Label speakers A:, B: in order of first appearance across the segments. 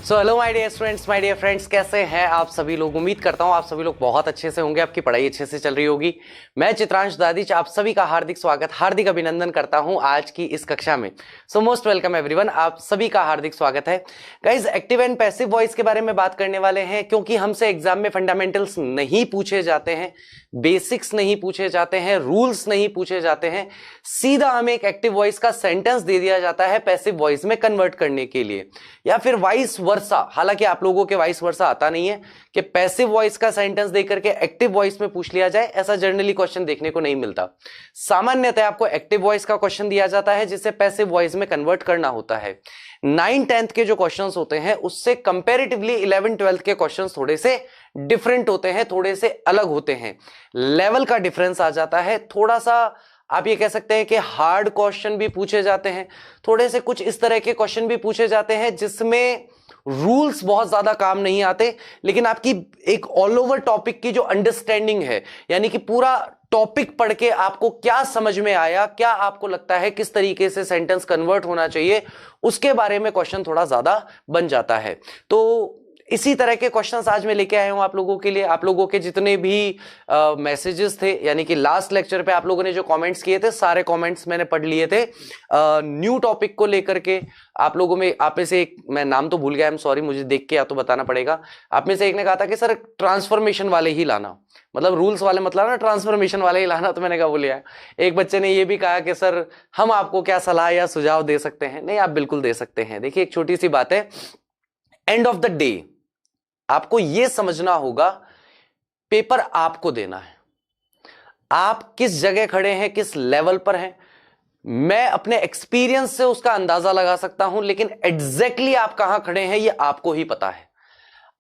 A: So hello my dear students, my dear friends, कैसे हैं आप सभी लोग। उम्मीद करता हूं आप सभी लोग बहुत अच्छे से होंगे, आपकी पढ़ाई अच्छे से चल रही होगी। मैं चित्रांश दादीच आप सभी का हार्दिक स्वागत, हार्दिक अभिनंदन करता हूं आज की इस कक्षा में। सो मोस्ट वेलकम एवरीवन, आप सभी का हार्दिक स्वागत है। Guys, active and passive voice के बारे में बात करने वाले हैं, क्योंकि हमसे एग्जाम में फंडामेंटल्स नहीं पूछे जाते हैं, बेसिक्स नहीं पूछे जाते हैं, रूल्स नहीं पूछे जाते हैं। सीधा हमें एक एक्टिव वॉइस का सेंटेंस दे दिया जाता है पैसिव वॉइस में कन्वर्ट करने के लिए, या फिर वाइस वर्सा। हालांकि आप लोगों के वाइस वर्सा आता नहीं है कि पैसिव वॉइस का सेंटेंस देकर के एक्टिव वॉइस में पूछ लिया जाए, ऐसा जनरली क्वेश्चन देखने को नहीं मिलता। सामान्यतः आपको एक्टिव वॉइस का क्वेश्चन दिया जाता है जिसे पैसिव वॉइस में कन्वर्ट करना होता है। 9th-10th के जो क्वेश्चंस होते हैं उससे कंपैरेटिवली 11th-12th के क्वेश्चंस थोड़े से डिफरेंट होते हैं, थोड़े से अलग होते हैं। लेवल का डिफरेंस आ जाता है, थोड़ा सा आप ये कह सकते हैं कि हार्ड क्वेश्चन भी पूछे जाते हैं, थोड़े से कुछ इस तरह के क्वेश्चन भी पूछे जाते हैं जिसमें रूल्स बहुत ज्यादा काम नहीं आते, लेकिन आपकी एक ऑल ओवर टॉपिक की जो अंडरस्टैंडिंग है, यानी कि पूरा टॉपिक पढ़ के आपको क्या समझ में आया, क्या आपको लगता है किस तरीके से सेंटेंस कन्वर्ट होना चाहिए, उसके बारे में क्वेश्चन थोड़ा ज्यादा बन जाता है। तो इसी तरह के क्वेश्चंस आज मैं लेके आया हूं आप लोगों के लिए। आप लोगों के जितने भी मैसेजेस थे, यानी कि लास्ट लेक्चर पे आप लोगों ने जो कमेंट्स किए थे, सारे कमेंट्स मैंने पढ़ लिए थे। न्यू टॉपिक को लेकर के आप लोगों में, आप में से एक, मैं नाम तो भूल गया, आई एम सॉरी, मुझे देख के या तो बताना पड़ेगा। आप में से एक ने कहा था कि सर ट्रांसफॉर्मेशन वाले ही लाना, मतलब रूल्स वाले मतलब ना, ट्रांसफॉर्मेशन वाले ही लाना। तो मैंने कहा बोलिए। एक बच्चे ने ये भी कहा कि सर हम आपको क्या सलाह या सुझाव दे सकते हैं। नहीं, आप बिल्कुल दे सकते हैं। देखिए, एक छोटी सी बात है, एंड ऑफ द डे आपको यह समझना होगा पेपर आपको देना है, आप किस जगह खड़े हैं, किस लेवल पर हैं। मैं अपने एक्सपीरियंस से उसका अंदाजा लगा सकता हूं, लेकिन एग्जैक्टली आप कहां खड़े हैं यह आपको ही पता है।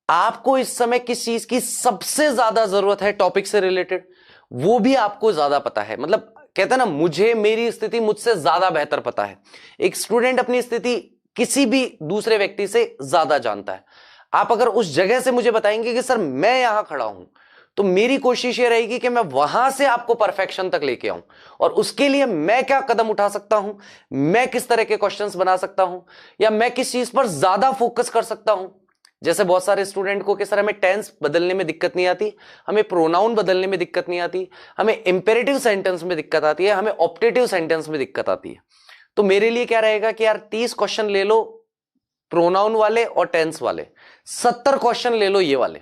A: आपको इस समय किस चीज की सबसे ज्यादा जरूरत है टॉपिक से रिलेटेड, वो भी आपको ज्यादा पता है। मतलब कहते हैं ना, मुझे मेरी स्थिति मुझसे ज्यादा बेहतर पता है। एक स्टूडेंट अपनी स्थिति किसी भी दूसरे व्यक्ति से ज्यादा जानता है। आप अगर उस जगह से मुझे बताएंगे कि सर मैं यहां खड़ा हूं, तो मेरी कोशिश ये रहेगी कि मैं वहां से आपको परफेक्शन तक लेके आऊं, और उसके लिए मैं क्या कदम उठा सकता हूं, मैं किस तरह के क्वेश्चंस बना सकता हूं, या मैं किस चीज पर ज्यादा फोकस कर सकता हूं। जैसे बहुत सारे स्टूडेंट को किस तरह हमें टेंस बदलने में दिक्कत नहीं आती, हमें प्रोनाउन बदलने में दिक्कत नहीं आती, हमें इंपेरेटिव सेंटेंस में दिक्कत आती है, हमें ऑप्टेटिव सेंटेंस में दिक्कत आती है। तो मेरे लिए क्या रहेगा कि यार 30 क्वेश्चन ले लो प्रोनाउन वाले और टेंस वाले, 70 क्वेश्चन ले लो ये वाले,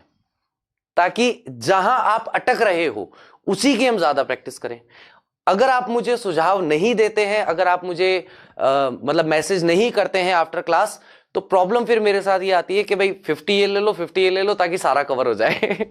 A: ताकि जहां आप अटक रहे हो उसी की हम ज्यादा प्रैक्टिस करें। अगर आप मुझे सुझाव नहीं देते हैं, अगर आप मुझे मतलब मैसेज नहीं करते हैं आफ्टर क्लास, तो प्रॉब्लम फिर मेरे साथ ये आती है कि भाई 50 ये ले लो, 50 ये ले लो, ताकि सारा कवर हो जाए।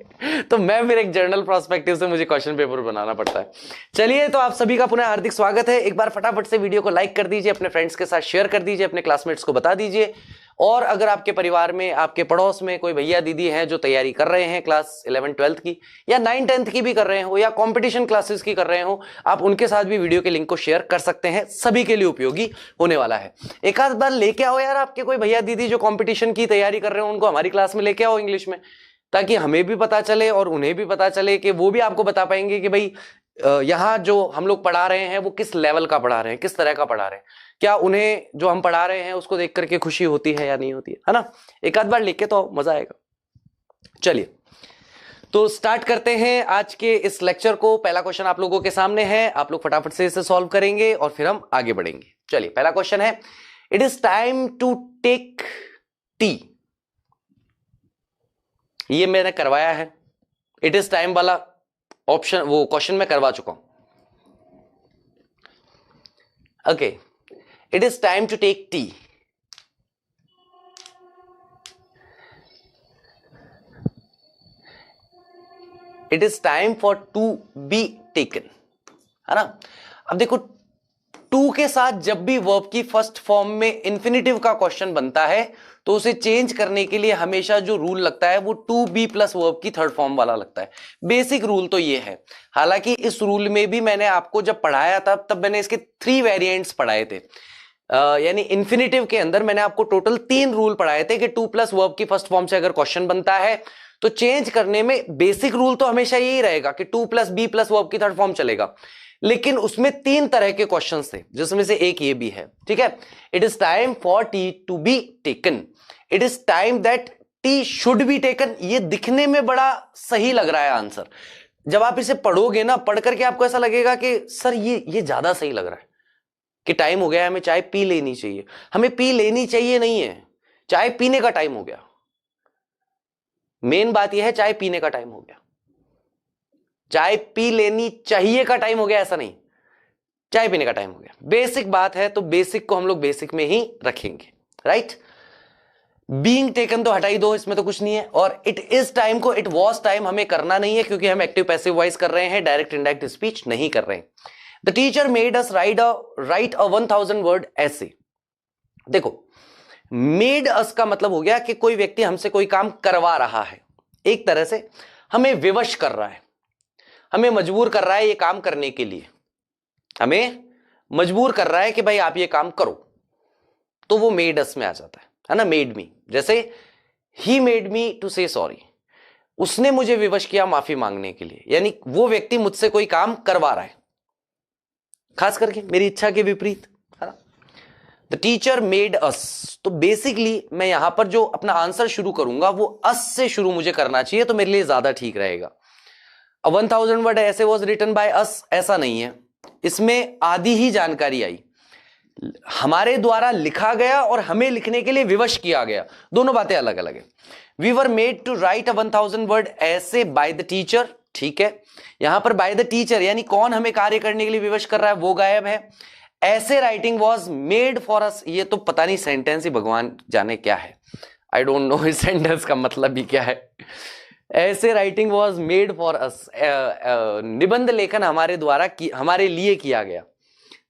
A: तो मैं फिर एक जर्नल प्रोस्पेक्टिव से मुझे क्वेश्चन पेपर बनाना पड़ता है। चलिए, तो आप सभी का पुनः हार्दिक स्वागत है। एक बार फटाफट से वीडियो को लाइक कर दीजिए, अपने फ्रेंड्स के साथ शेयर कर दीजिए, अपने क्लासमेट्स को बता दीजिए। और अगर आपके परिवार में, आपके पड़ोस में कोई भैया दीदी हैं जो तैयारी कर रहे हैं क्लास 11th-12th की, या 9th-10th की भी कर रहे हो, या कंपटीशन क्लासेस की कर रहे हो, आप उनके साथ भी वीडियो के लिंक को शेयर कर सकते हैं। सभी के लिए उपयोगी होने वाला है। एक आध बार लेके आओ यार, आपके कोई भैया दीदी जो कंपटीशन की तैयारी कर रहे हो, उनको हमारी क्लास में लेके आओ इंग्लिश में, ताकि हमें भी पता चले और उन्हें भी पता चले, कि वो भी आपको बता पाएंगे कि भाई यहां जो हम लोग पढ़ा रहे हैं वो किस लेवल का पढ़ा रहे हैं, किस तरह का पढ़ा रहे हैं, क्या उन्हें जो हम पढ़ा रहे हैं उसको देख करके खुशी होती है या नहीं होती है ना। एक आध बार लेके तो मजा आएगा। चलिए, तो स्टार्ट करते हैं आज के इस लेक्चर को। पहला क्वेश्चन आप लोगों के सामने है, आप लोग फटाफट से इसे सॉल्व करेंगे और फिर हम आगे बढ़ेंगे। चलिए, पहला क्वेश्चन है, it is time to take tea. ये मैंने करवाया है, इट इज टाइम वाला ऑप्शन, वो क्वेश्चन मैं करवा चुका हूं। Okay, it is time to take tea. It is time for to be taken, है ना। अब देखो, टू के साथ जब भी वर्ब की फर्स्ट फॉर्म में इंफिनिटिव का क्वेश्चन बनता है, तो उसे चेंज करने के लिए हमेशा जो रूल लगता है वो टू बी प्लस वर्ब की थर्ड फॉर्म वाला लगता है। बेसिक रूल तो ये है। हालांकि इस रूल में भी मैंने आपको जब पढ़ाया था तब मैंने इसके 3 वेरिएंट्स पढ़ाए थे। यानी इंफिनिटिव के अंदर मैंने आपको टोटल 3 रूल पढ़ाए थे कि टू प्लस वर्ब की फर्स्ट फॉर्म से अगर क्वेश्चन बनता है तो चेंज करने में बेसिक रूल तो हमेशा यही रहेगा कि to plus be plus verb की थर्ड फॉर्म चलेगा। लेकिन उसमें 3 तरह के क्वेश्चंस थे, जिसमें से एक ये भी है। ठीक है, it is time for tea to be taken. It is time that tea should be taken. ये दिखने में बड़ा सही लग रहा है आंसर, जब आप इसे पढ़ोगे ना, पढ़ करके आपको ऐसा लगेगा कि सर ये ज्यादा सही लग रहा है कि टाइम हो गया है, हमें चाय पी लेनी चाहिए। हमें पी लेनी चाहिए नहीं है, चाय पीने का टाइम हो गया। मेन बात यह है चाय पीने का टाइम हो गया। चाय पी लेनी चाहिए का टाइम हो गया ऐसा नहीं, चाय पीने का टाइम हो गया। बेसिक बात है, तो बेसिक को हम लोग बेसिक में ही रखेंगे, राइट। बीइंग टेकन तो हटा ही दो, इसमें तो कुछ नहीं है। और इट इज टाइम को इट वॉज टाइम हमें करना नहीं है, क्योंकि हम एक्टिव पैसिव वॉइस कर रहे हैं, डायरेक्ट इनडायरेक्ट स्पीच नहीं कर रहे हैं। The teacher made us right a 1000 word ऐसे। देखो, मेड अस का मतलब हो गया कि कोई व्यक्ति हमसे कोई काम करवा रहा है, एक तरह से हमें विवश कर रहा है, हमें मजबूर कर रहा है ये काम करने के लिए, हमें मजबूर कर रहा है कि भाई आप ये काम करो, तो वो मेड अस में आ जाता है ना, मेड मी। जैसे ही मेड मी टू से सॉरी, उसने मुझे विवश किया माफी मांगने के लिए, यानी वो व्यक्ति मुझसे कोई काम करवा रहा है, खास करके मेरी इच्छा के विपरीत, है ना। द टीचर मेड अस, तो बेसिकली मैं यहां पर जो अपना आंसर शुरू करूंगा वो अस से शुरू मुझे करना चाहिए, तो मेरे लिए ज्यादा ठीक रहेगा। 1000 वर्ड ऐसे वॉज रिटन बाय अस, ऐसा नहीं है, इसमें आधी ही जानकारी आई, हमारे द्वारा लिखा गया और हमें लिखने के लिए विवश किया गया, दोनों बातें अलग अलग है। We were made to write a 1000 word essay by the teacher, ठीक है। यहां पर बाय द टीचर यानी कौन हमें कार्य करने के लिए विवश कर रहा है, वो गायब है। ऐसे writing was made for us, ये तो पता नहीं सेंटेंस ही भगवान जाने क्या है, आई डोंट नो इस सेंटेंस का मतलब भी क्या है। ऐसे writing was made for us, निबंध लेखन हमारे द्वारा हमारे लिए किया गया,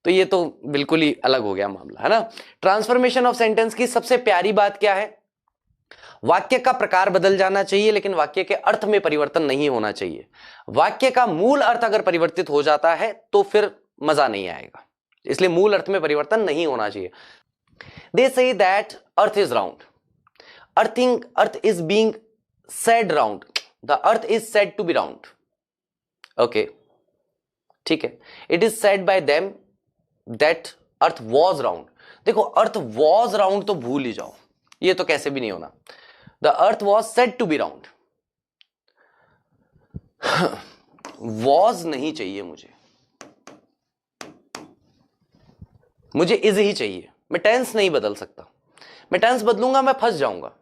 A: तो ये तो बिल्कुल ही अलग हो गया मामला, है ना। ट्रांसफॉर्मेशन ऑफ सेंटेंस की सबसे प्यारी बात क्या है, वाक्य का प्रकार बदल जाना चाहिए, लेकिन वाक्य के अर्थ में परिवर्तन नहीं होना चाहिए। वाक्य का मूल अर्थ अगर परिवर्तित हो जाता है तो फिर मजा नहीं आएगा, इसलिए मूल अर्थ में परिवर्तन नहीं होना चाहिए। They say that earth is round, earth is being said round, the earth is said to be round, okay, ठीक है। It is said by them that earth was round. देखो, अर्थ वॉज राउंड तो भूल ही जाओ, ये तो कैसे भी नहीं होना। The earth was said to be round, was नहीं चाहिए मुझे इज ही चाहिए। मैं टेंस नहीं बदल सकता, मैं टेंस बदलूंगा मैं फंस जाऊंगा।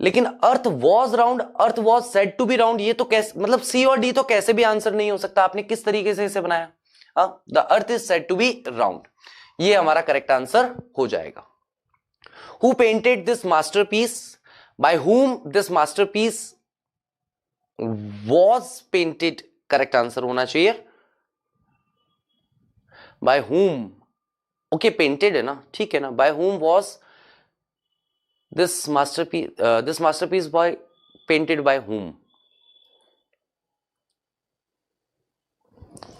A: लेकिन earth was round, earth was said to be round, ये तो कैसे, मतलब सी और डी तो कैसे भी आंसर नहीं हो सकता। आपने किस तरीके से इसे बनाया, the earth is said to be round, ये हमारा करेक्ट आंसर हो जाएगा। Who painted this masterpiece, by whom this masterpiece was painted, correct answer होना चाहिए बाय हुम, ओके पेंटेड है ना, ठीक है ना। By whom was this masterpiece by painted by whom.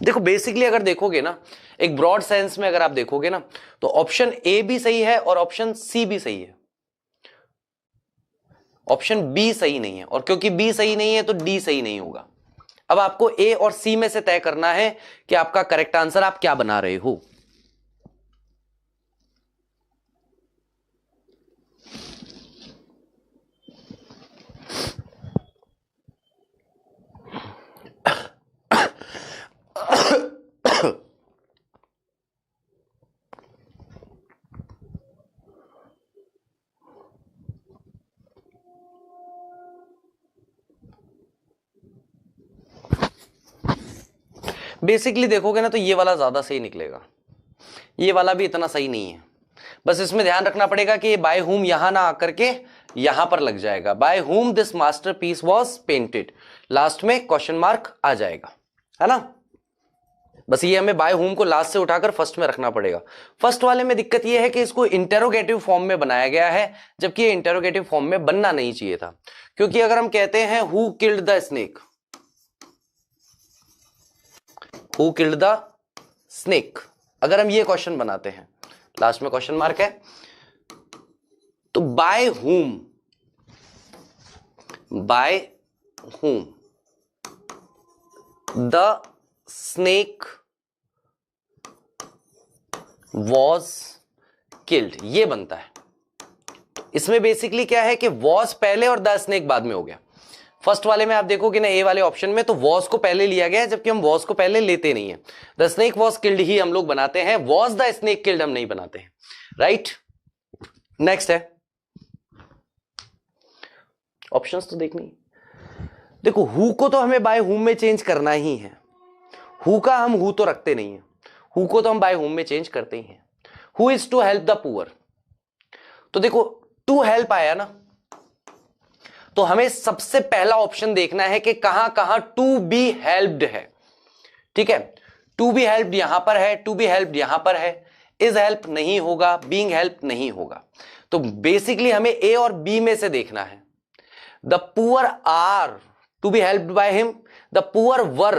A: देखो बेसिकली अगर देखोगे ना, एक ब्रॉड सेंस में अगर आप देखोगे ना, तो ऑप्शन ए भी सही है और ऑप्शन सी भी सही है, ऑप्शन बी सही नहीं है, और क्योंकि बी सही नहीं है तो डी सही नहीं होगा। अब आपको ए और सी में से तय करना है कि आपका करेक्ट आंसर आप क्या बना रहे हो। बेसिकली देखोगे ना तो ये वाला ज्यादा सही निकलेगा, ये वाला भी इतना सही नहीं है। बस इसमें ध्यान रखना पड़ेगा कि बाय हुम यहां ना आकर के यहां पर लग जाएगा, bye whom this masterpiece was painted, last में क्वेश्चन मार्क आ जाएगा, है ना। बस ये हमें बाय हुम को लास्ट से उठाकर फर्स्ट में रखना पड़ेगा। फर्स्ट वाले में दिक्कत ये है कि इसको इंटेरोगेटिव फॉर्म में बनाया गया है, जबकि ये इंटेरोगेटिव फॉर्म में बनना नहीं चाहिए था। क्योंकि अगर हम कहते हैं who killed the snake, who killed the snake, अगर हम ये क्वेश्चन बनाते हैं, लास्ट में क्वेश्चन मार्क है, तो by whom the snake was killed, ये बनता है। तो इसमें बेसिकली क्या है कि वॉज पहले और द स्नेक बाद में हो गया। फर्स्ट वाले में आप देखोगे ना, ए वाले ऑप्शन में तो वॉज को पहले लिया गया है, जबकि हम वॉज को पहले लेते नहीं है। द स्नेक वॉज किल्ड ही हम लोग बनाते हैं, वॉज द स्नेक किल्ड हम नहीं बनाते हैं, राइट। नेक्स्ट है, ऑप्शंस तो देखनी। देखो हु को तो हमें बाय हुम में चेंज करना ही है। हु का हम हु तो रखते नहीं है, हु को तो हम बाय हुम में चेंज करते ही हैं। Who is to help the poor, तो देखो टू हेल्प आया ना, तो हमें सबसे पहला ऑप्शन देखना है कि कहां कहां टू बी हेल्प्ड है। ठीक है, टू बी हेल्प्ड यहां पर है, टू बी हेल्प्ड यहां पर है, इज हेल्प नहीं होगा, बीइंग हेल्प नहीं होगा। तो बेसिकली हमें ए और बी में से देखना है। The poor are to be helped by him, the poor were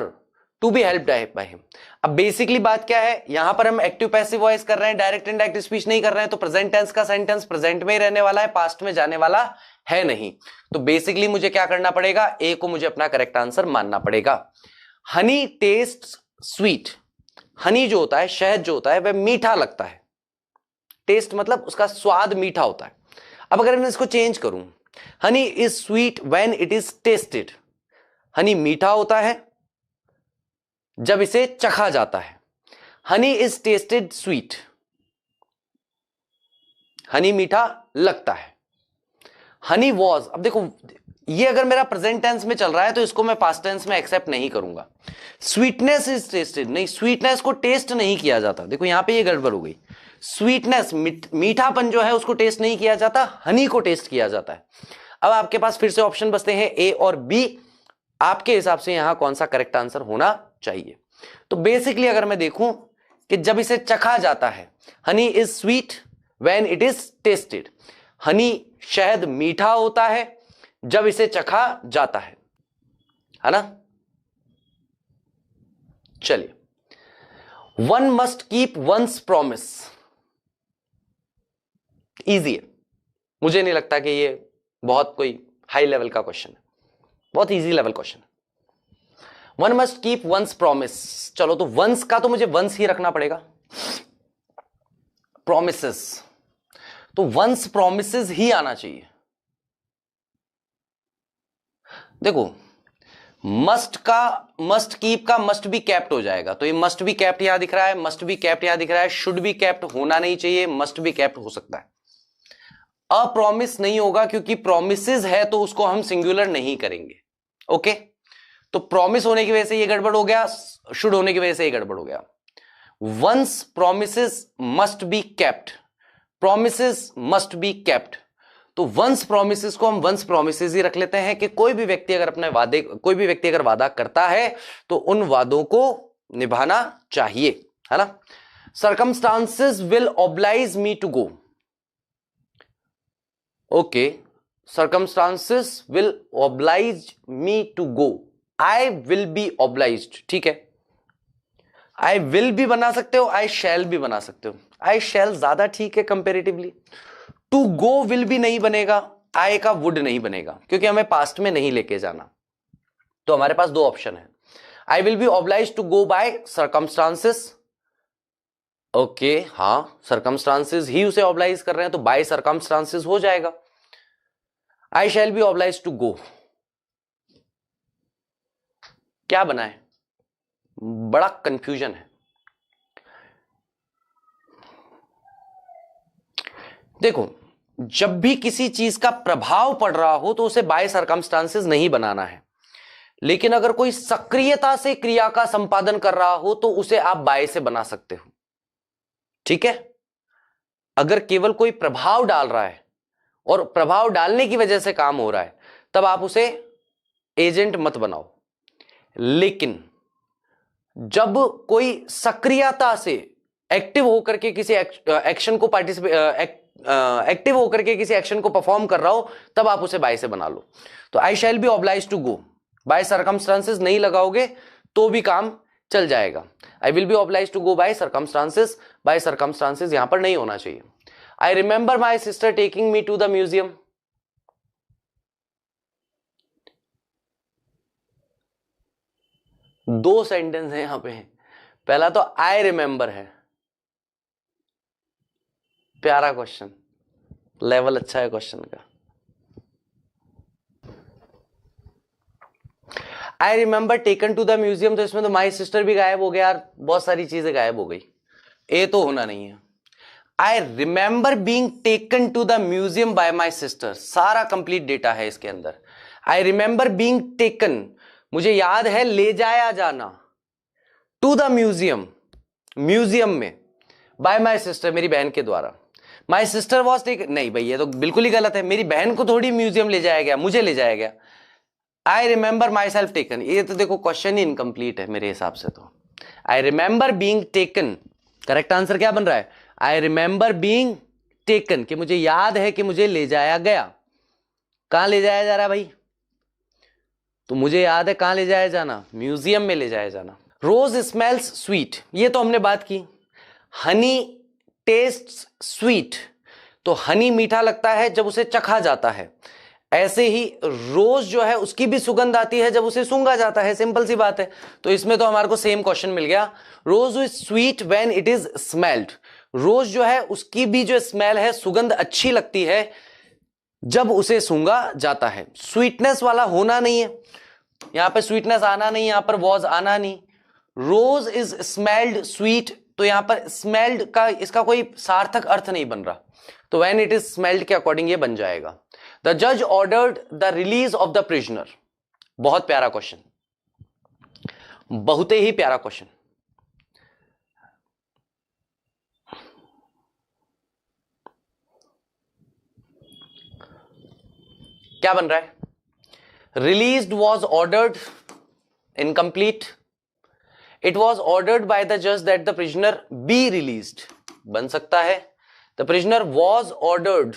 A: to be helped by him. अब बेसिकली बात क्या है, यहां पर हम एक्टिव पैसिव वॉइस कर रहे हैं, डायरेक्ट इनडायरेक्ट स्पीच नहीं कर रहे हैं, तो प्रेजेंट टेंस का सेंटेंस प्रेजेंट में ही रहने वाला है, पास्ट में जाने वाला है नहीं। तो बेसिकली मुझे क्या करना पड़ेगा, ए को मुझे अपना करेक्ट आंसर मानना पड़ेगा। हनी टेस्ट स्वीट, हनी जो होता है, शहद जो होता है वह मीठा लगता है। टेस्ट मतलब उसका स्वाद मीठा होता है। अब अगर मैं इसको चेंज करूं, honey is sweet when it is tested, Honey मीठा होता है जब इसे चखा जाता है। Honey is tested sweet, Honey मीठा लगता है। हनी वॉज, अब देखो ये अगर मेरा प्रेजेंट टेंस में चल रहा है तो इसको मैं पास्ट टेंस में एक्सेप्ट नहीं करूंगा। स्वीटनेस इज टेस्टेड, नहीं, स्वीटनेस को टेस्ट नहीं किया जाता। देखो यहां पे ये गड़बड़ हो गई। स्वीटनेस मीठापन जो है उसको टेस्ट नहीं किया जाता, हनी को टेस्ट किया जाता है। अब आपके पास फिर से ऑप्शन बचते हैं ए और बी। आपके हिसाब से यहां कौन सा करेक्ट आंसर होना चाहिए? तो बेसिकली अगर मैं देखूं कि जब इसे चखा जाता है, honey is sweet when it is tested, Honey शहद मीठा होता है जब इसे चखा जाता है ना। चलिए, one must keep one's promise, easy है, मुझे नहीं लगता कि ये बहुत कोई हाई लेवल का क्वेश्चन है, बहुत इजी लेवल क्वेश्चन है। One must keep one's promise, चलो तो वंस का तो मुझे वंस ही रखना पड़ेगा, प्रॉमिसेस तो वंस प्रॉमिसेस ही आना चाहिए। देखो मस्ट का, मस्ट कीप का मस्ट बी कैप्ट हो जाएगा, तो ये मस्ट बी कैप्ट यहां दिख रहा है, मस्ट बी कैप्ट यहां दिख रहा है, शुड बी कैप्ट होना नहीं चाहिए, मस्ट बी कैप्ट हो सकता है। अप्रॉमिस नहीं होगा क्योंकि प्रोमिसेस है तो उसको हम सिंगुलर नहीं करेंगे। ओके, तो प्रॉमिस होने की वजह से ये गड़बड़ हो गया, शुड होने की वजह से ये गड़बड़ हो गया। One's promises must be kept, promises must be kept, तो वंस प्रोमिसेस को हम वंस प्रोमिसेस ही रख लेते हैं कि कोई भी व्यक्ति अगर अपने वादे, कोई भी व्यक्ति अगर वादा करता है तो उन वादों को निभाना चाहिए, है ना। Circumstances will oblige me to go, okay, circumstances will oblige me to go, I will be obliged, ठीक है। आई विल भी बना सकते हो, आई शैल भी बना सकते हो, आई शैल ज्यादा ठीक है कंपेरेटिवली। टू गो विल भी नहीं बनेगा, आई का वुड नहीं बनेगा क्योंकि हमें पास्ट में नहीं लेके जाना। तो हमारे पास दो ऑप्शन है, I will be oblige to go by circumstances, okay, हां सर्कमस्टांसेस ही उसे ऑब्लाइज कर रहे हैं तो बाय सर्कमस्टांसेस हो जाएगा। I shall be oblige to go, क्या बना है, बड़ा कंफ्यूजन है। देखो जब भी किसी चीज का प्रभाव पड़ रहा हो तो उसे बाय सर्कमस्टांसेस नहीं बनाना है, लेकिन अगर कोई सक्रियता से क्रिया का संपादन कर रहा हो तो उसे आप बाय से बना सकते हो, ठीक है। अगर केवल कोई प्रभाव डाल रहा है और प्रभाव डालने की वजह से काम हो रहा है तब आप उसे एजेंट मत बनाओ, लेकिन जब कोई सक्रियता से एक्टिव होकर के किसी एक्शन को एक्टिव होकर के किसी एक्शन को परफॉर्म कर रहा हो तब आप उसे बाय से बना लो। तो I shall be oblige to go, by circumstances नहीं लगाओगे तो भी काम चल जाएगा। I will be oblige to go by circumstances, by circumstances यहां पर नहीं होना चाहिए। I remember my sister taking me to the museum, दो सेंटेंस है यहां पे, पहला तो आई रिमेंबर है, प्यारा क्वेश्चन, लेवल अच्छा है क्वेश्चन का। I remember taken to the museum, तो इसमें तो माई सिस्टर भी गायब हो गया यार, बहुत सारी चीजें गायब हो गई, ए तो होना नहीं है। I remember being taken to the museum by my sister, सारा कंप्लीट डेटा है इसके अंदर। आई रिमेंबर बींग टेकन, मुझे याद है ले जाया जाना, टू द म्यूजियम, म्यूजियम में, बाय माई सिस्टर, मेरी बहन के द्वारा। माई सिस्टर वॉज टेकन, नहीं भाई ये तो बिल्कुल ही गलत है, मेरी बहन को थोड़ी म्यूजियम ले जाया गया, मुझे ले जाया गया। आई रिमेंबर माई सेल्फ टेकन, ये तो देखो क्वेश्चन ही इनकम्प्लीट है मेरे हिसाब से। तो आई remember being taken, correct answer क्या बन रहा है? आई रिमेंबर बींग टेकन, कि मुझे याद है कि मुझे ले जाया गया। कहां ले जाया जा रहा है भाई? तो मुझे याद है कहां ले जाया जाना, म्यूजियम में ले जाया जाना। रोज स्मेल्स स्वीट, ये तो हमने बात की। हनी टेस्ट स्वीट, तो हनी मीठा लगता है जब उसे चखा जाता है, ऐसे ही रोज जो है उसकी भी सुगंध आती है जब उसे सूंघा जाता है, सिंपल सी बात है। तो इसमें तो हमारे को सेम क्वेश्चन मिल गया। Rose is sweet when it is smelled, rose जो है उसकी भी जो स्मेल है, सुगंध अच्छी लगती है जब उसे सूंघा जाता है। स्वीटनेस वाला होना नहीं है यहां पे, स्वीटनेस आना नहीं, यहां पर वॉज आना नहीं। रोज इज स्मेल्ड स्वीट, तो यहां पर स्मेल्ड का इसका कोई सार्थक अर्थ नहीं बन रहा, तो व्हेन इट इज स्मेल्ड के अकॉर्डिंग ये बन जाएगा। द जज ordered the release of the prisoner, बहुत प्यारा क्वेश्चन, बहुत ही प्यारा क्वेश्चन। क्या बन रहा है? Released was ordered, incomplete. It was ordered by the जज that the prisoner be released, बन सकता है। The prisoner was ordered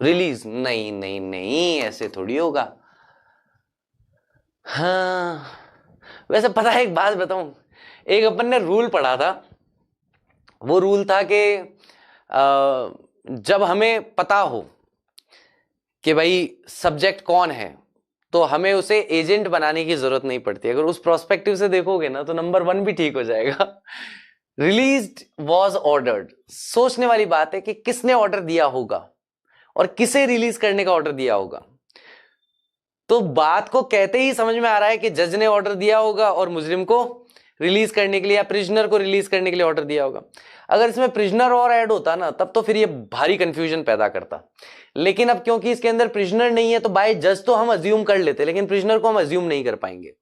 A: release, नहीं नहीं नहीं, ऐसे थोड़ी होगा। हाँ वैसे पता है, एक बात बताऊं, एक अपन ने रूल पढ़ा था, वो रूल था कि जब हमें पता हो कि भाई सब्जेक्ट कौन है, तो हमें उसे एजेंट बनाने की जरूरत नहीं पड़ती। अगर उस प्रोस्पेक्टिव से देखोगे ना, तो नंबर 1 भी ठीक हो जाएगा। रिलीज्ड वॉज ऑर्डर्ड, सोचने वाली बात है कि किसने ऑर्डर दिया होगा और किसे रिलीज करने का ऑर्डर दिया होगा। तो बात को कहते ही समझ में आ रहा है कि जज ने ऑर्डर दिया होगा और मुजरिम को रिलीज करने के लिए या प्रिजनर को रिलीज करने के लिए ऑर्डर दिया होगा। अगर इसमें प्रिजनर और ऐड होता ना, तब तो फिर ये भारी कंफ्यूजन पैदा करता। लेकिन अब क्योंकि इसके अंदर प्रिजनर नहीं है, तो बाय जज तो हम अज्यूम कर लेते, लेकिन प्रिजनर को हम अज्यूम नहीं कर पाएंगे।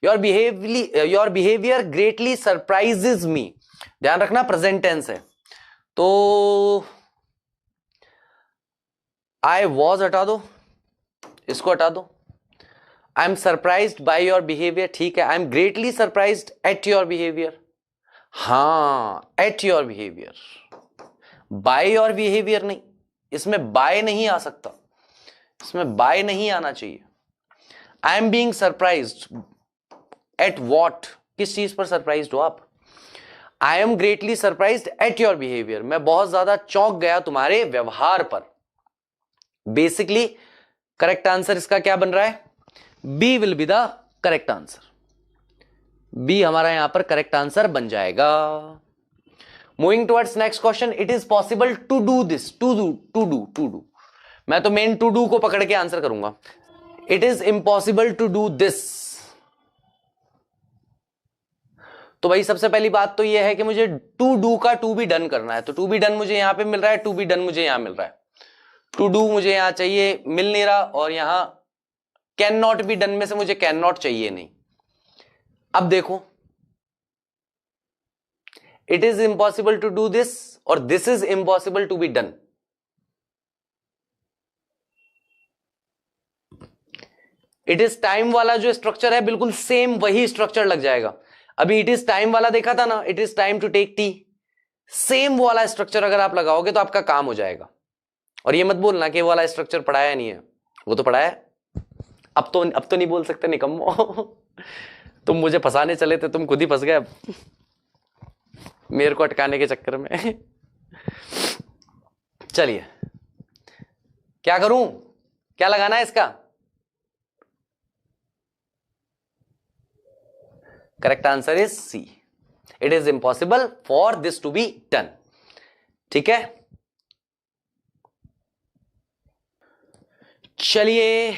A: योर बिहेवियर ग्रेटली सरप्राइजेज मी, ध्यान रखना प्रेजेंट टेंस है। तो आई वॉज हटा दो, इसको हटा दो। I am surprised by your behaviour, ठीक है। I am greatly surprised at your behaviour, हां at your behaviour, by your behaviour नहीं, इसमें बाय नहीं आ सकता, इसमें बाय नहीं आना चाहिए। I am being surprised at what, किस चीज पर सरप्राइज्ड हो आप? आई am greatly surprised at your behaviour, मैं बहुत ज्यादा चौंक गया तुम्हारे व्यवहार पर। बेसिकली करेक्ट आंसर इसका क्या बन रहा है? B will be the correct answer, B हमारा यहां पर करेक्ट आंसर बन जाएगा। Moving towards next question, it is possible to do this, to do, मैं तो मेन टू डू को पकड़ के आंसर करूंगा। It is impossible to do this, तो भाई सबसे पहली बात तो यह है कि मुझे टू डू का टू बी डन करना है, तो टू बी डन मुझे यहां पे मिल रहा है, टू बी डन मुझे यहां मिल रहा है। टू डू मुझे यहां चाहिए, मिल नहीं रहा, और यहां कैन नॉट बी डन में से मुझे कैन नॉट चाहिए नहीं। अब देखो, it is impossible to do this और this is impossible to be done. It is time वाला जो स्ट्रक्चर है, बिल्कुल सेम वही स्ट्रक्चर लग जाएगा। अभी इट इज टाइम वाला देखा था ना, it is time to take tea, same वाला स्ट्रक्चर अगर आप लगाओगे तो आपका काम हो जाएगा। और ये मत बोलना कि वो वाला स्ट्रक्चर पढ़ाया नहीं है, वो तो पढ़ाया है। अब तो नहीं बोल सकते निकम्मो। तुम मुझे फंसाने चले थे, तुम खुद ही फंस गए मेरे को अटकाने के चक्कर में। चलिए क्या करूं, क्या लगाना है इसका? Correct answer is C, it is impossible for this to be done. ठीक है, चलिए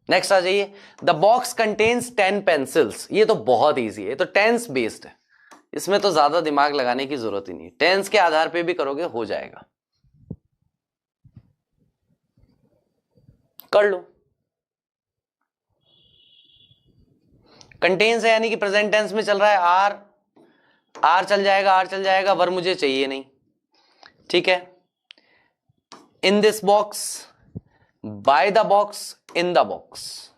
A: नेक्स्ट आ जाइए। The box contains 10 pencils. ये तो बहुत इजी है, ये तो टेंस बेस्ड है, इसमें तो ज्यादा दिमाग लगाने की जरूरत ही नहीं, टेंस के आधार पे भी करोगे हो जाएगा, कर लो। कंटेन्स है यानी कि प्रेजेंट टेंस में चल रहा है, आर चल जाएगा, आर चल जाएगा, वर मुझे चाहिए नहीं, ठीक है। In this box, by the box, in the box,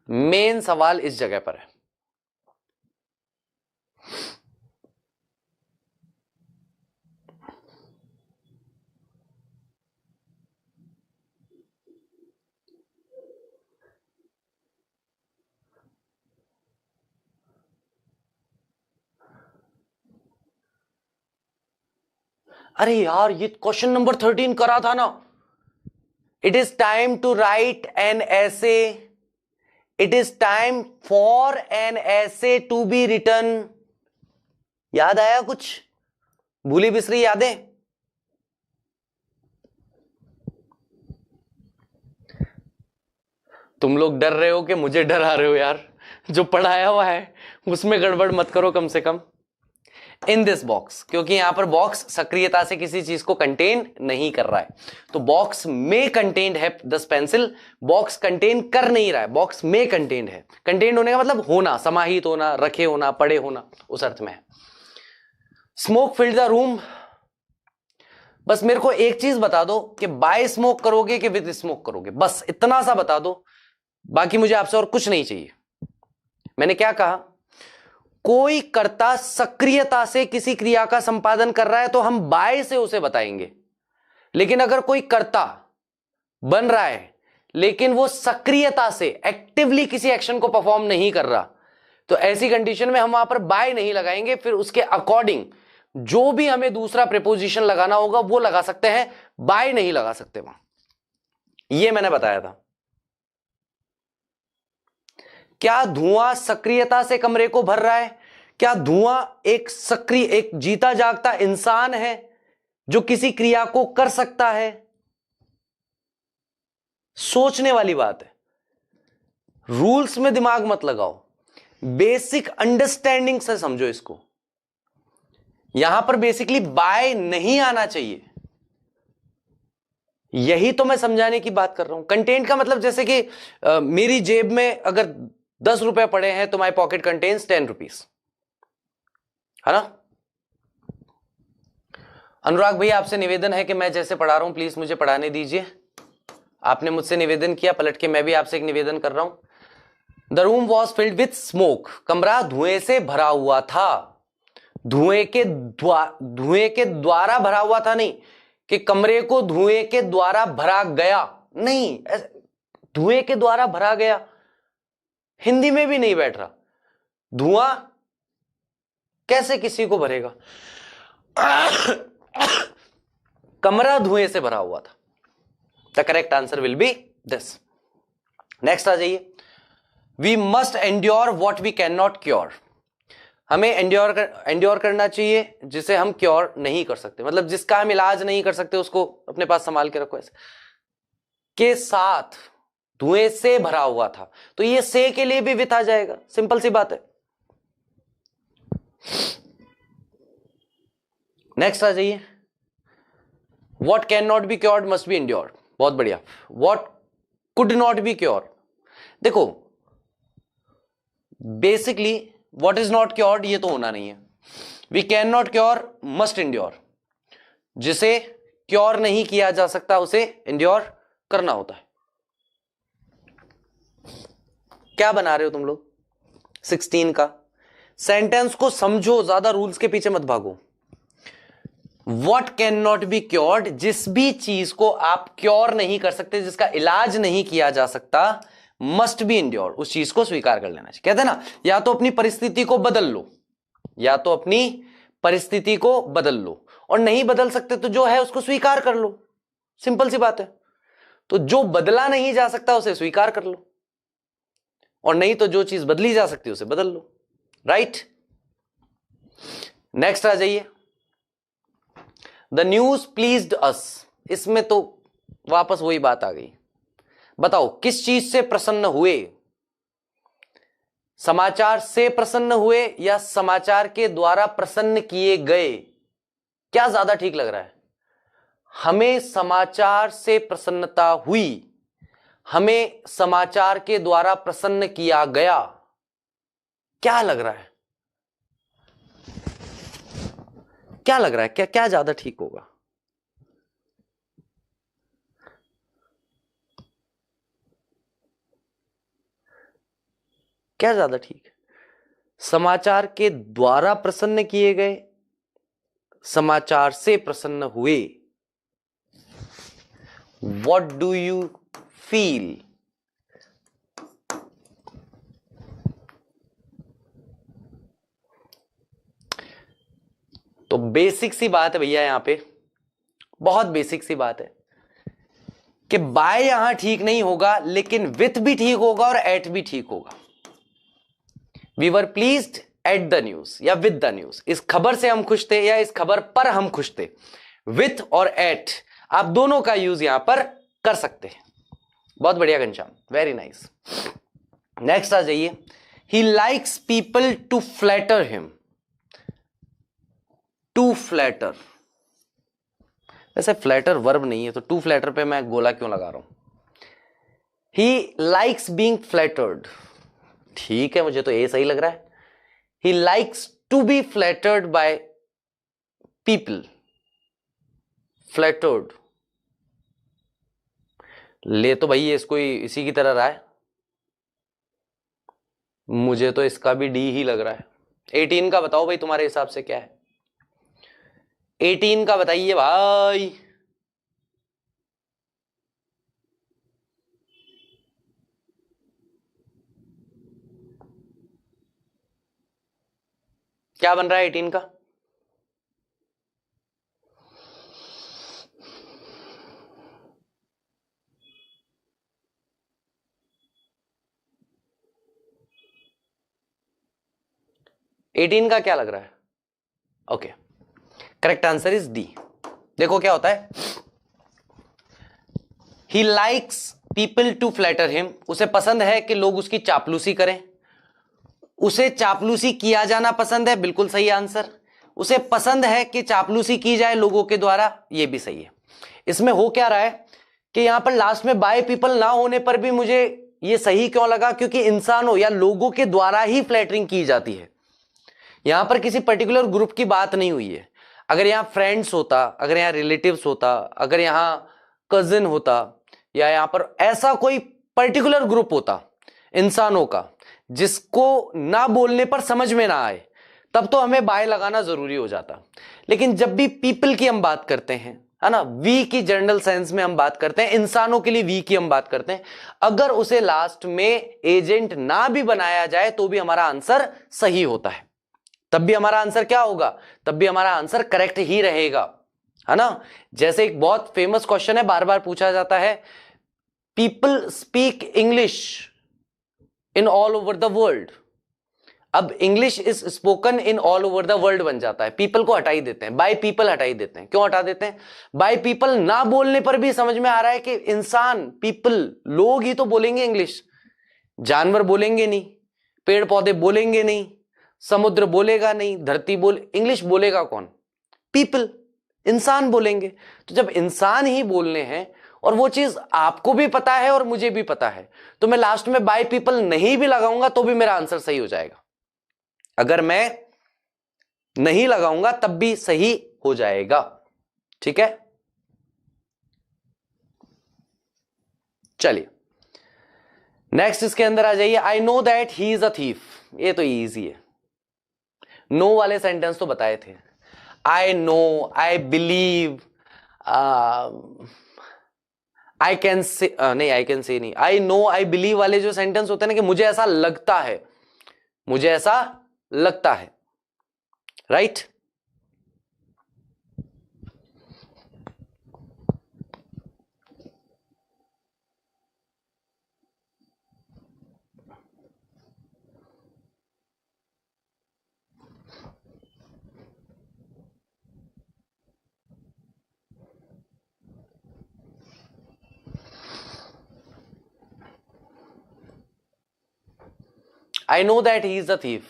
A: main सवाल इस जगह पर है। अरे यार ये क्वेश्चन नंबर 13 करा था ना। It is time to write an essay, it is time for an essay to be written. याद आया कुछ? भूली बिसरी यादें? तुम लोग डर रहे हो कि मुझे डरा रहे हो यार, जो पढ़ाया हुआ है उसमें गड़बड़ मत करो कम से कम। इन दिस बॉक्स, क्योंकि यहां पर बॉक्स सक्रियता से किसी चीज को कंटेन नहीं कर रहा है, तो बॉक्स में कंटेन्ड है 10 पेंसिल, बॉक्स कंटेन कर नहीं रहा है, बॉक्स में कंटेन्ड है। कंटेन्ड होने का मतलब होना, समाहित होना, रखे होना, पड़े होना, उस अर्थ में है। Smoke filled the room. बस मेरे को एक चीज बता दो कि बाय स्मोक करोगे कि विद स्मोक करोगे, बस इतना सा बता दो, बाकी मुझे आपसे और कुछ नहीं चाहिए। मैंने क्या कहा? कोई कर्ता सक्रियता से किसी क्रिया का संपादन कर रहा है तो हम बाय से उसे बताएंगे, लेकिन अगर कोई कर्ता बन रहा है लेकिन वो सक्रियता से एक्टिवली किसी एक्शन को परफॉर्म नहीं कर रहा, तो ऐसी कंडीशन में हम वहां पर बाय नहीं लगाएंगे, फिर उसके अकॉर्डिंग जो भी हमें दूसरा प्रीपोजिशन लगाना होगा वो लगा सकते हैं, बाय नहीं लगा सकते वहां। ये मैंने बताया था। क्या धुआं सक्रियता से कमरे को भर रहा है? क्या धुआं एक सक्रिय, एक जीता जागता इंसान है जो किसी क्रिया को कर सकता है? सोचने वाली बात है, रूल्स में दिमाग मत लगाओ, बेसिक अंडरस्टैंडिंग से समझो इसको। यहां पर बेसिकली बाय नहीं आना चाहिए, यही तो मैं समझाने की बात कर रहा हूं। कंटेंट का मतलब जैसे कि मेरी जेब में अगर 10 रुपए पड़े हैं तो माई पॉकेट कंटेन्स 10 रुपीज, है ना। अनुराग भैया आपसे निवेदन है कि मैं जैसे पढ़ा रहा हूं प्लीज मुझे पढ़ाने दीजिए। आपने मुझसे निवेदन किया, पलट के मैं भी आपसे एक निवेदन कर रहा हूं। The room was filled with smoke. कमरा धुएं से भरा हुआ था। धुएं के द्वारा भरा हुआ था, नहीं कि कमरे को धुएं के द्वारा भरा गया, नहीं, धुएं के द्वारा भरा गया हिंदी में भी नहीं बैठ रहा। धुआं कैसे किसी को भरेगा? कमरा धुएं से भरा हुआ था। The correct answer will be this. Next आ जाइए। We must endure what we can not cure. हमें एंड्योर करना चाहिए जिसे हम क्योर नहीं कर सकते, मतलब जिसका हम इलाज नहीं कर सकते उसको अपने पास संभाल के रखो। ऐसे के साथ धुएं से भरा हुआ था, तो ये से के लिए भी विथ आ जाएगा, सिंपल सी बात है। नेक्स्ट आ जाइए। What can not be cured must be endured. बहुत बढ़िया। What could not be cured, देखो basically what is not cured ये तो होना नहीं है। We can not cure must endure. जिसे क्योर नहीं किया जा सकता उसे एंड्योर करना होता है। क्या बना रहे हो तुम लोग 16 का? सेंटेंस को समझो, ज्यादा रूल्स के पीछे मत भागो। What can not be cured, जिस भी चीज को आप क्योर नहीं कर सकते, जिसका इलाज नहीं किया जा सकता, मस्ट बी एंड्योर, उस चीज को स्वीकार कर लेना चाहिए। कहते हैं ना, या तो अपनी परिस्थिति को बदल लो, या तो अपनी परिस्थिति को बदल लो, और नहीं बदल सकते तो जो है उसको स्वीकार कर लो, सिंपल सी बात है। तो जो बदला नहीं जा सकता उसे स्वीकार कर लो, और नहीं तो जो चीज बदली जा सकती है उसे बदल लो, राइट। नेक्स्ट आ जाइए। द न्यूज प्लीज्ड अस। इसमें तो वापस वही बात आ गई। बताओ किस चीज से प्रसन्न हुए? समाचार से प्रसन्न हुए या समाचार के द्वारा प्रसन्न किए गए? क्या ज्यादा ठीक लग रहा है? हमें समाचार से प्रसन्नता हुई, हमें समाचार के द्वारा प्रसन्न किया गया, क्या लग रहा है? क्या लग रहा है? क्या क्या ज्यादा ठीक होगा? क्या ज्यादा ठीक है? समाचार के द्वारा प्रसन्न किए गए, समाचार से प्रसन्न हुए? What do you feel? तो बेसिक सी बात है भैया, यहां पे बहुत बेसिक सी बात है कि बाय यहां ठीक नहीं होगा, लेकिन विथ भी ठीक होगा और एट भी ठीक होगा। We were pleased at the news या विद द न्यूज, इस खबर से हम खुश थे या इस खबर पर हम खुश थे। विथ और एट आप दोनों का यूज यहां पर कर सकते हैं। बहुत बढ़िया घनश्याम, वेरी नाइस। नेक्स्ट आ जाइए। He likes people to flatter him. To flatter, वैसे फ्लैटर वर्ब नहीं है तो टू फ्लैटर पे मैं गोला क्यों लगा रहा हूं? ही लाइक्स बीइंग फ्लैटर्ड, ठीक है, मुझे तो ये सही लग रहा है। He likes to be flattered by people. Flattered ले तो भाई इसको इसी की तरह रहा है, मुझे तो इसका भी डी ही लग रहा है। 18 का बताओ भाई, तुम्हारे हिसाब से क्या है? 18 का बताइए भाई। क्या बन रहा है 18 का? एटीन का क्या लग रहा है? Okay, correct answer is D. देखो क्या होता है, he likes people to flatter him, उसे पसंद है कि लोग उसकी चापलूसी करें। उसे चापलूसी किया जाना पसंद है, बिल्कुल सही आंसर। उसे पसंद है कि चापलूसी की जाए लोगों के द्वारा, यह भी सही है। इसमें हो क्या रहा है कि यहां पर लास्ट में बाय पीपल ना होने पर भी मुझे यह सही क्यों लगा, क्योंकि इंसानों या लोगों के द्वारा ही फ्लैटरिंग की जाती है। यहां पर किसी पर्टिकुलर ग्रुप की बात नहीं हुई है। अगर यहां फ्रेंड्स होता, अगर यहां रिलेटिव्स होता, अगर यहां कजिन होता, या यहां पर ऐसा कोई पर्टिकुलर ग्रुप होता इंसानों का जिसको ना बोलने पर समझ में ना आए, तब तो हमें बाय लगाना जरूरी हो जाता। लेकिन जब भी पीपल की हम बात करते हैं, है ना, वी की जनरल सेंस में हम बात करते हैं, इंसानों के लिए वी की हम बात करते हैं, अगर उसे लास्ट में एजेंट ना भी बनाया जाए तो भी हमारा आंसर सही होता है। तब भी हमारा आंसर क्या होगा? तब भी हमारा आंसर करेक्ट ही रहेगा, है ना। जैसे एक बहुत फेमस क्वेश्चन है, बार बार पूछा जाता है, people speak English in all over the world. अब English is spoken in all over the world बन जाता है, पीपल को हटाई देते हैं, बाय पीपल हटाई देते हैं। क्यों हटा देते हैं? बाय पीपल ना बोलने पर भी समझ में आ रहा है कि इंसान, पीपल, लोग ही तो बोलेंगे इंग्लिश, जानवर बोलेंगे नहीं, पेड़ पौधे बोलेंगे नहीं, समुद्र बोलेगा नहीं, धरती इंग्लिश बोलेगा कौन? पीपल, इंसान बोलेंगे। तो जब इंसान ही बोलने हैं और वो चीज आपको भी पता है और मुझे भी पता है, तो मैं लास्ट में बाय पीपल नहीं भी लगाऊंगा तो भी मेरा आंसर सही हो जाएगा। अगर मैं नहीं लगाऊंगा तब भी सही हो जाएगा, ठीक है। चलिए नेक्स्ट इसके अंदर आ जाइए। आई know that he is a thief, ये तो इजी है, नो वाले सेंटेंस तो बताए थे। I know, I believe, I can say, नहीं आई कैन से नहीं, आई नो आई बिलीव वाले जो सेंटेंस होते हैं ना, कि मुझे ऐसा लगता है, मुझे ऐसा लगता है, right right? I know that he is the thief,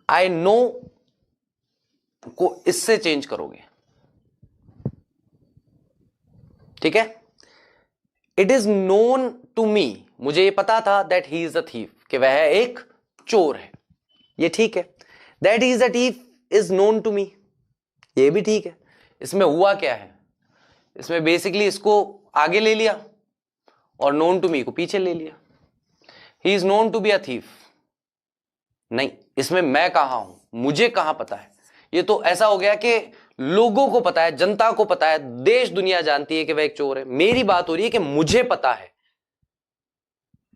A: I know को इससे चेंज करोगे, ठीक है। It is known to me, मुझे ये पता था that he is the thief, कि वह एक चोर है, ये ठीक है। That he is the thief is known to me, ये भी ठीक है। इसमें हुआ क्या है, इसमें बेसिकली इसको आगे ले लिया और नोन टू मी को पीछे ले लिया। He is known to be a thief, नहीं, इसमें मैं कहां हूं, मुझे कहां पता है। ये तो ऐसा हो गया कि लोगों को पता है, जनता को पता है, देश दुनिया जानती है कि वह एक चोर है। मेरी बात हो रही है कि मुझे पता है।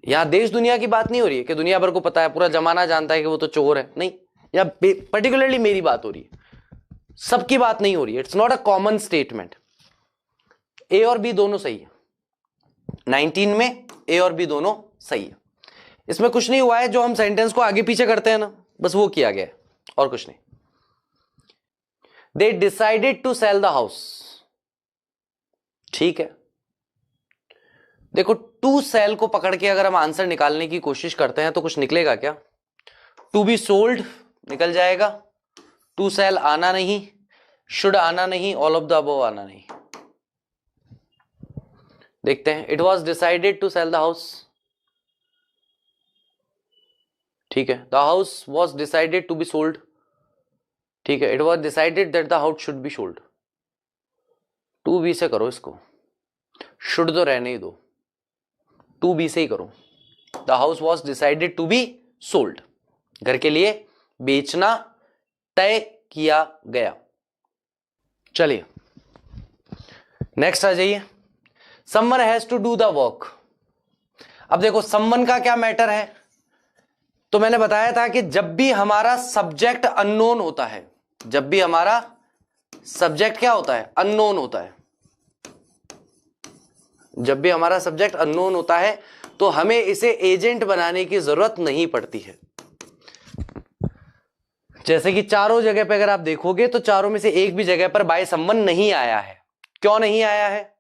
A: यहां देश दुनिया की बात नहीं हो रही है कि दुनिया भर को पता है, पूरा जमाना जानता है कि वो तो चोर है, नहीं। यहां पर्टिकुलरली मेरी बात हो रही है, सबकी बात नहीं हो रही है। It's not a common statement. A और बी दोनों सही है, 19 में ए और बी दोनों सही है। इसमें कुछ नहीं हुआ है, जो हम सेंटेंस को आगे पीछे करते हैं ना, बस वो किया गया है और कुछ नहीं। They decided to sell the house, ठीक है। देखो, टू सेल को पकड़ के अगर हम आंसर निकालने की कोशिश करते हैं तो कुछ निकलेगा क्या? टू बी सोल्ड निकल जाएगा, टू सेल आना नहीं, शुड आना नहीं, ऑल ऑफ द अबव आना नहीं। देखते हैं। It was decided to sell the house, ठीक है। The house was decided to be sold, ठीक है। It was decided that the house should be sold. To be से करो इसको, शुड तो रहने ही दो, टू बी से ही करो। The house was decided to be sold, घर के लिए बेचना तय किया गया। चलिए नेक्स्ट आ जाइए। Someone has to do the work. अब देखो, समवन का क्या मैटर है, तो मैंने बताया था कि जब भी हमारा सब्जेक्ट अननोन होता है, जब भी हमारा सब्जेक्ट क्या होता है, अननोन होता है, जब भी हमारा सब्जेक्ट अननोन होता है तो हमें इसे एजेंट बनाने की जरूरत नहीं पड़ती है। जैसे कि चारों जगह पे अगर आप देखोगे तो चारों में से एक भी जगह पर बाय समवन नहीं आया है। क्यों नहीं आया है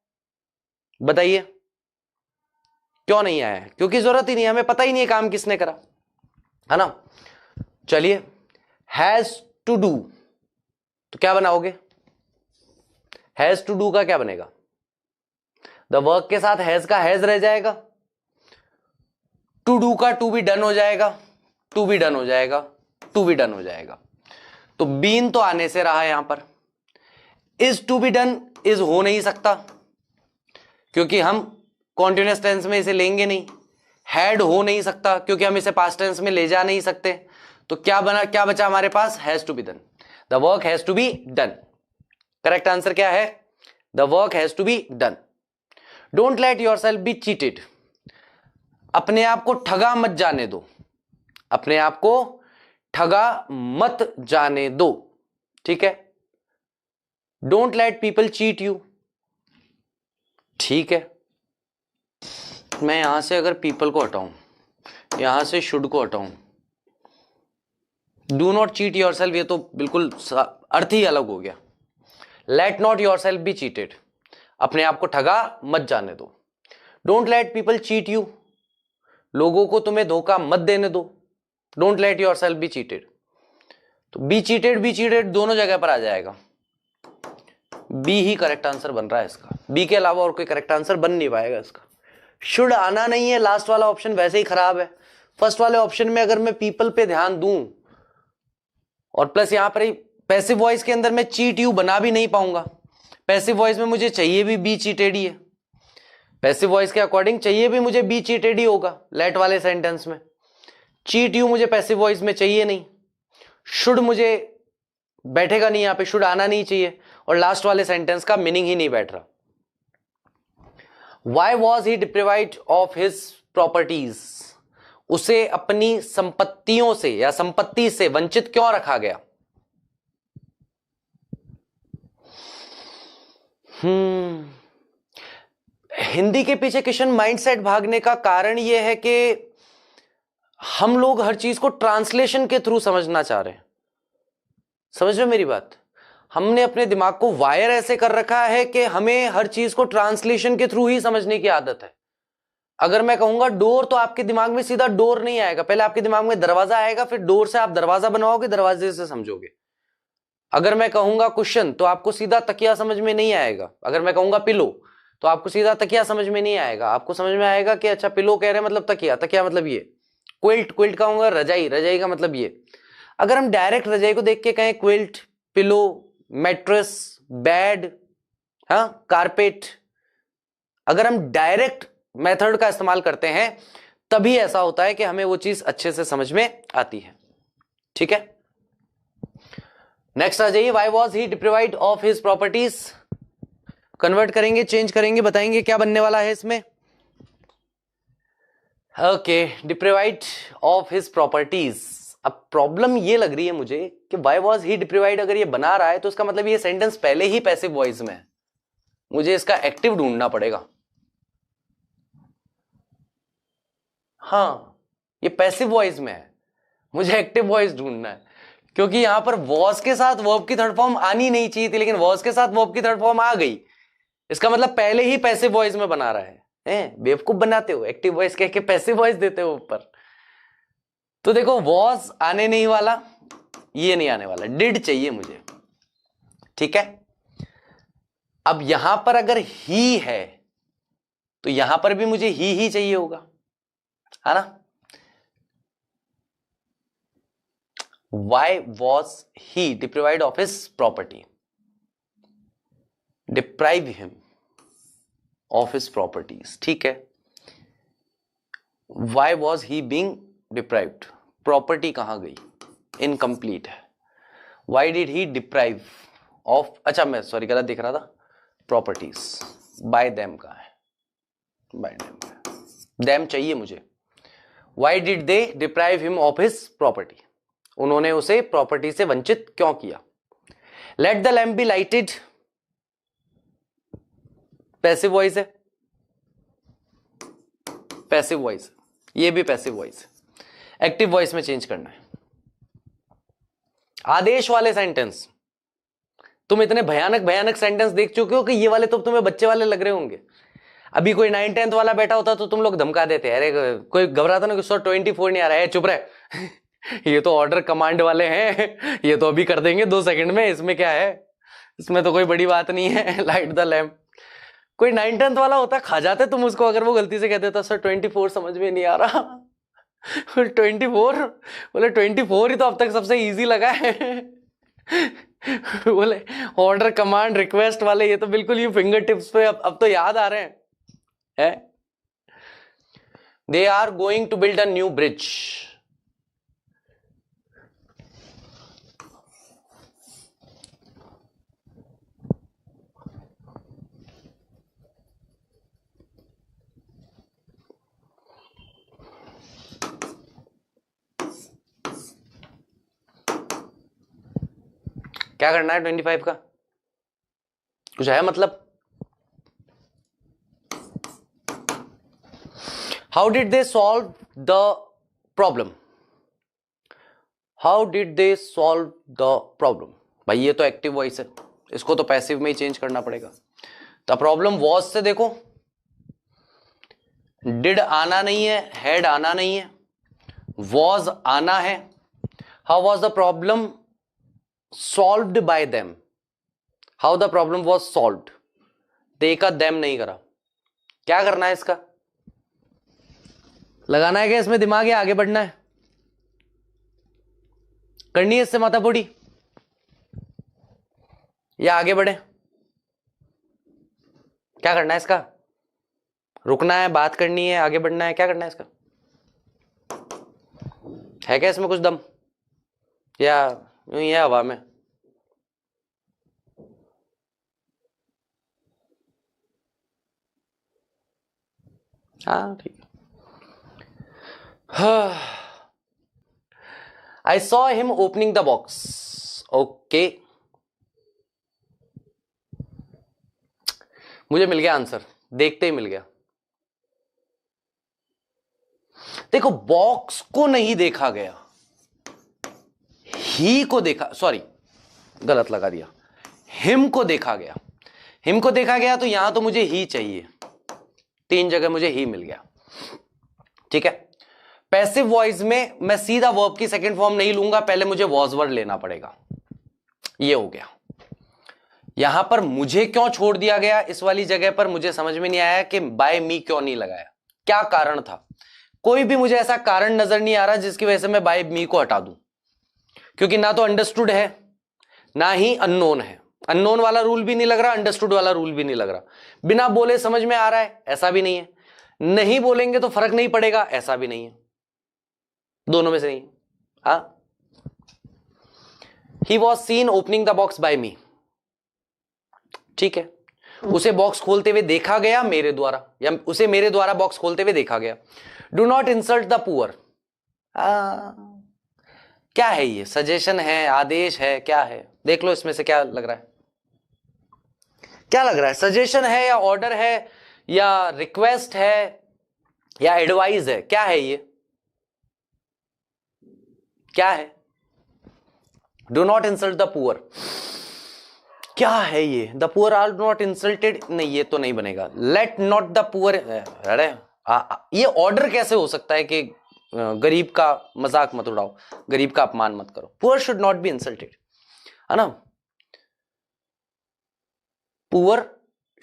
A: बताइए? क्यों नहीं आया है? क्योंकि जरूरत ही नहीं, हमें पता ही नहीं है काम किसने करा, है ना। चलिए, हैज टू डू, तो क्या बनाओगे? हैज टू डू का क्या बनेगा? द वर्क के साथ हैज का हैज रह जाएगा, टू डू का टू बी डन हो जाएगा, टू बी डन हो जाएगा, टू बी डन हो जाएगा। तो बीन तो आने से रहा है यहां पर। Is to be done is हो नहीं सकता क्योंकि हम कॉन्टिन्यूअस टेंस में इसे लेंगे नहीं। हैड हो नहीं सकता क्योंकि हम इसे पास्ट टेंस में ले जा नहीं सकते। तो क्या बना, क्या बचा हमारे पास? Has to be done. The work has to be done. Correct answer क्या है? The work has to be done. Don't let yourself be cheated. अपने आप को ठगा मत जाने दो, अपने आप को ठगा मत जाने दो, ठीक है। Don't let people cheat you, ठीक है। मैं यहां से अगर पीपल को हटाऊं, यहां से शुड को हटाऊं, do not cheat your self, ये तो बिल्कुल अर्थ ही अलग हो गया। Let not your self be cheated, अपने आप को ठगा मत जाने दो। Don't let people cheat you, लोगों को तुम्हें धोखा मत देने दो। Don't let your self be cheated. तो बी चीटेड दोनों जगह पर आ जाएगा। बी ही करेक्ट आंसर बन रहा है इसका, बी के अलावा और कोई करेक्ट आंसर बन नहीं पाएगा इसका। शुड आना नहीं है, लास्ट वाला ऑप्शन वैसे ही खराब है। फर्स्ट वाले ऑप्शन में अगर मैं पीपल पे ध्यान दूं और प्लस यहां पर पैसिव वॉइस के अंदर मैं चीट यू बना भी नहीं पाऊंगा। पैसिव वॉइस में मुझे चाहिए भी बी चीटेड ही है, पैसिव वॉइस के अकॉर्डिंग चाहिए भी मुझे बी चीटेड ही होगा लेट वाले सेंटेंस में। चीट यू मुझे पैसिव वॉइस में चाहिए नहीं। शुड मुझे बैठेगा नहीं यहां पे, शुड आना नहीं चाहिए और लास्ट वाले सेंटेंस का मीनिंग ही नहीं बैठ रहा। Why was he deprived of his properties? उसे अपनी संपत्तियों से या संपत्ति से वंचित क्यों रखा गया? हिंदी के पीछे किशन माइंडसेट भागने का कारण यह है कि हम लोग हर चीज को ट्रांसलेशन के थ्रू समझना चाह रहे हैं। समझ रहे हो मेरी बात? हमने अपने दिमाग को वायर ऐसे कर रखा है कि हमें हर चीज को ट्रांसलेशन के थ्रू ही समझने की आदत है। अगर मैं कहूंगा डोर तो आपके दिमाग में सीधा डोर नहीं आएगा, पहले आपके दिमाग में दरवाजा आएगा, फिर डोर से आप दरवाजा बनवाओगे, दरवाजे से समझोगे। अगर मैं कहूंगा कुशन तो आपको सीधा तकिया समझ में नहीं आएगा। अगर मैं कहूंगा पिलो तो आपको सीधा तकिया समझ में नहीं आएगा, आपको समझ में आएगा कि अच्छा पिलो कह रहे हैं मतलब तकिया, तकिया मतलब ये। क्विल्ट, क्विल्ट कहूंगा रजाई, रजाई का मतलब ये। अगर हम डायरेक्ट रजाई को देख के कहें क्विल्ट, पिलो, मैट्रेस, बेड, हाँ, कारपेट, अगर हम डायरेक्ट मेथड का इस्तेमाल करते हैं तभी ऐसा होता है कि हमें वो चीज अच्छे से समझ में आती है। ठीक है, नेक्स्ट आ जाइए। Why was he deprived of his properties. Convert करेंगे, चेंज करेंगे, बताएंगे क्या बनने वाला है इसमें। Okay, deprived of his properties. अब प्रॉब्लम ये लग रही है मुझे कि वाई वॉज ही डिप्राइव्ड अगर ये बना रहा है तो इसका मतलब ये सेंटेंस पहले ही पैसिव वॉइस में है, मुझे इसका एक्टिव ढूंढना पड़ेगा। हाँ, ये पैसिव वॉइस में है, मुझे एक्टिव वॉइस ढूंढना है, क्योंकि यहां पर वॉज के साथ वर्ब की थर्ड फॉर्म आनी नहीं चाहिए थी, लेकिन वॉज के साथ वर्ब की थर्ड फॉर्म आ गई। इसका मतलब पहले ही पैसिव वॉइस में बना रहा है। बेवकूफ बनाते हो, एक्टिव वॉइस कह के पैसिव वॉइस देते हो ऊपर। तो देखो वॉज आने नहीं वाला, ये नहीं आने वाला, डिड चाहिए मुझे। ठीक है, अब यहां पर अगर ही है तो यहां पर भी मुझे ही चाहिए होगा, है ना। Why was he deprived of his property? Deprive him of his properties. ठीक है, Why was he being deprived? Property कहां गई? Incomplete है। Why did he deprive of? अच्छा मैं सॉरी गलत दिख रहा था, properties by them कहां है? by them चाहिए मुझे। Why did they deprive him of his property? उन्होंने उसे प्रॉपर्टी से वंचित क्यों किया। Let the lamp be lighted, passive voice है, पैसिव वॉइस, ये भी पैसिव वॉइस है, एक्टिव वॉइस में चेंज करना है। आदेश वाले सेंटेंस, तुम इतने भयानक भयानक सेंटेंस देख चुके हो कि ये वाले तो तुम्हें बच्चे वाले लग रहे होंगे। अभी कोई 9-10 वाला बैठा होता तो तुम लोग धमका देते, अरे कोई घबराता ना कि 124 नहीं आ रहा है, चुप रहे ये तो ऑर्डर कमांड वाले हैं, ये तो अभी कर देंगे 2 सेकंड में, इसमें क्या है, इसमें तो कोई बड़ी बात नहीं है। लाइट द लैम्प, कोई 9-10 वाला होता खा जाते तुम उसको, अगर वो गलती से कह देता सर 24 समझ में नहीं आ रहा 24, बोले 24 ही तो अब तक सबसे इजी लगा है बोले ऑर्डर कमांड रिक्वेस्ट वाले, ये तो बिल्कुल ये फिंगर टिप्स पे अब तो याद आ रहे हैं। They are going to build a new bridge. क्या करना है 25 का, कुछ है मतलब। How did they solve the problem, how did they solve the problem. भाई ये तो एक्टिव वॉइस है, इसको तो पैसिव में ही चेंज करना पड़ेगा। द प्रॉब्लम वॉज से देखो, डिड आना नहीं है, हैड आना नहीं है, वॉज आना है। How was the problem solved by them, how the problem was solved, they का देम नहीं करा। क्या करना है इसका, लगाना है क्या इसमें दिमाग या आगे बढ़ना है, करनी है इससे माथाफोड़ी या आगे बढ़े, क्या करना है इसका, रुकना है, बात करनी है, आगे बढ़ना है, क्या करना है इसका, है क्या इसमें कुछ दम या यूं ही है हवा में। हाँ ठीक है। I saw him opening the box. Okay, मुझे मिल गया आंसर, देखते ही मिल गया। देखो बॉक्स को नहीं देखा गया, ही को देखा, सॉरी गलत लगा दिया, हिम को देखा गया। हिम को देखा गया तो यहां तो मुझे ही चाहिए, 3 जगह मुझे ही मिल गया। ठीक है। पैसिव वॉइस में मैं सीधा वर्ब की सेकंड फॉर्म नहीं लूंगा, पहले मुझे वॉज वर्ड लेना पड़ेगा। ये हो गया। यहां पर मुझे क्यों छोड़ दिया गया, इस वाली जगह पर मुझे समझ में नहीं आया कि बाय मी क्यों नहीं लगाया, क्या कारण था। कोई भी मुझे ऐसा कारण नजर नहीं आ रहा जिसकी वजह से मैं बाय मी को हटा दूं, क्योंकि ना तो अंडरस्टूड है ना ही अननोन है। अननोन वाला रूल भी नहीं लग रहा, अंडरस्टूड वाला रूल भी नहीं लग रहा। बिना बोले समझ में आ रहा है, ऐसा भी नहीं है। नहीं बोलेंगे तो फर्क नहीं पड़ेगा, ऐसा भी नहीं है। दोनों में से नहीं। हाँ, he was seen opening the box by me, ठीक है। उसे बॉक्स खोलते हुए देखा गया मेरे द्वारा, या उसे मेरे द्वारा बॉक्स खोलते हुए देखा गया। Do not insult the poor, क्या है ये? सजेशन है, आदेश है, क्या है? देख लो इसमें से क्या लग रहा है, क्या लग रहा है? सजेशन है या ऑर्डर है या रिक्वेस्ट है या एडवाइस है? क्या है ये? क्या है? Do not insult the poor, क्या है ये? The poor are not insulted, नहीं ये तो नहीं बनेगा। लेट नॉट द पुअर, अरे ये ऑर्डर कैसे हो सकता है कि गरीब का मजाक मत उड़ाओ, गरीब का अपमान मत करो। Poor should not be insulted, है ना। Poor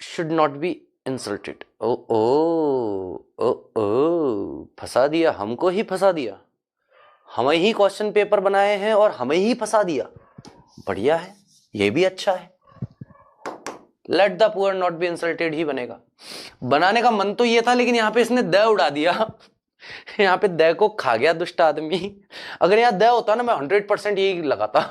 A: should not be insulted. ओ ओ ओ ओ, फंसा दिया, हमको ही फंसा दिया। हमें ही क्वेश्चन पेपर बनाए हैं और हमें ही फंसा दिया। बढ़िया है, ये भी अच्छा है। Let the poor not be insulted ही बनेगा। बनाने का मन तो ये था, लेकिन यहां पे इसने द उड़ा दिया। यहां पे द को खा गया दुष्ट आदमी। अगर यहां द होता ना, मैं 100% यही लगाता।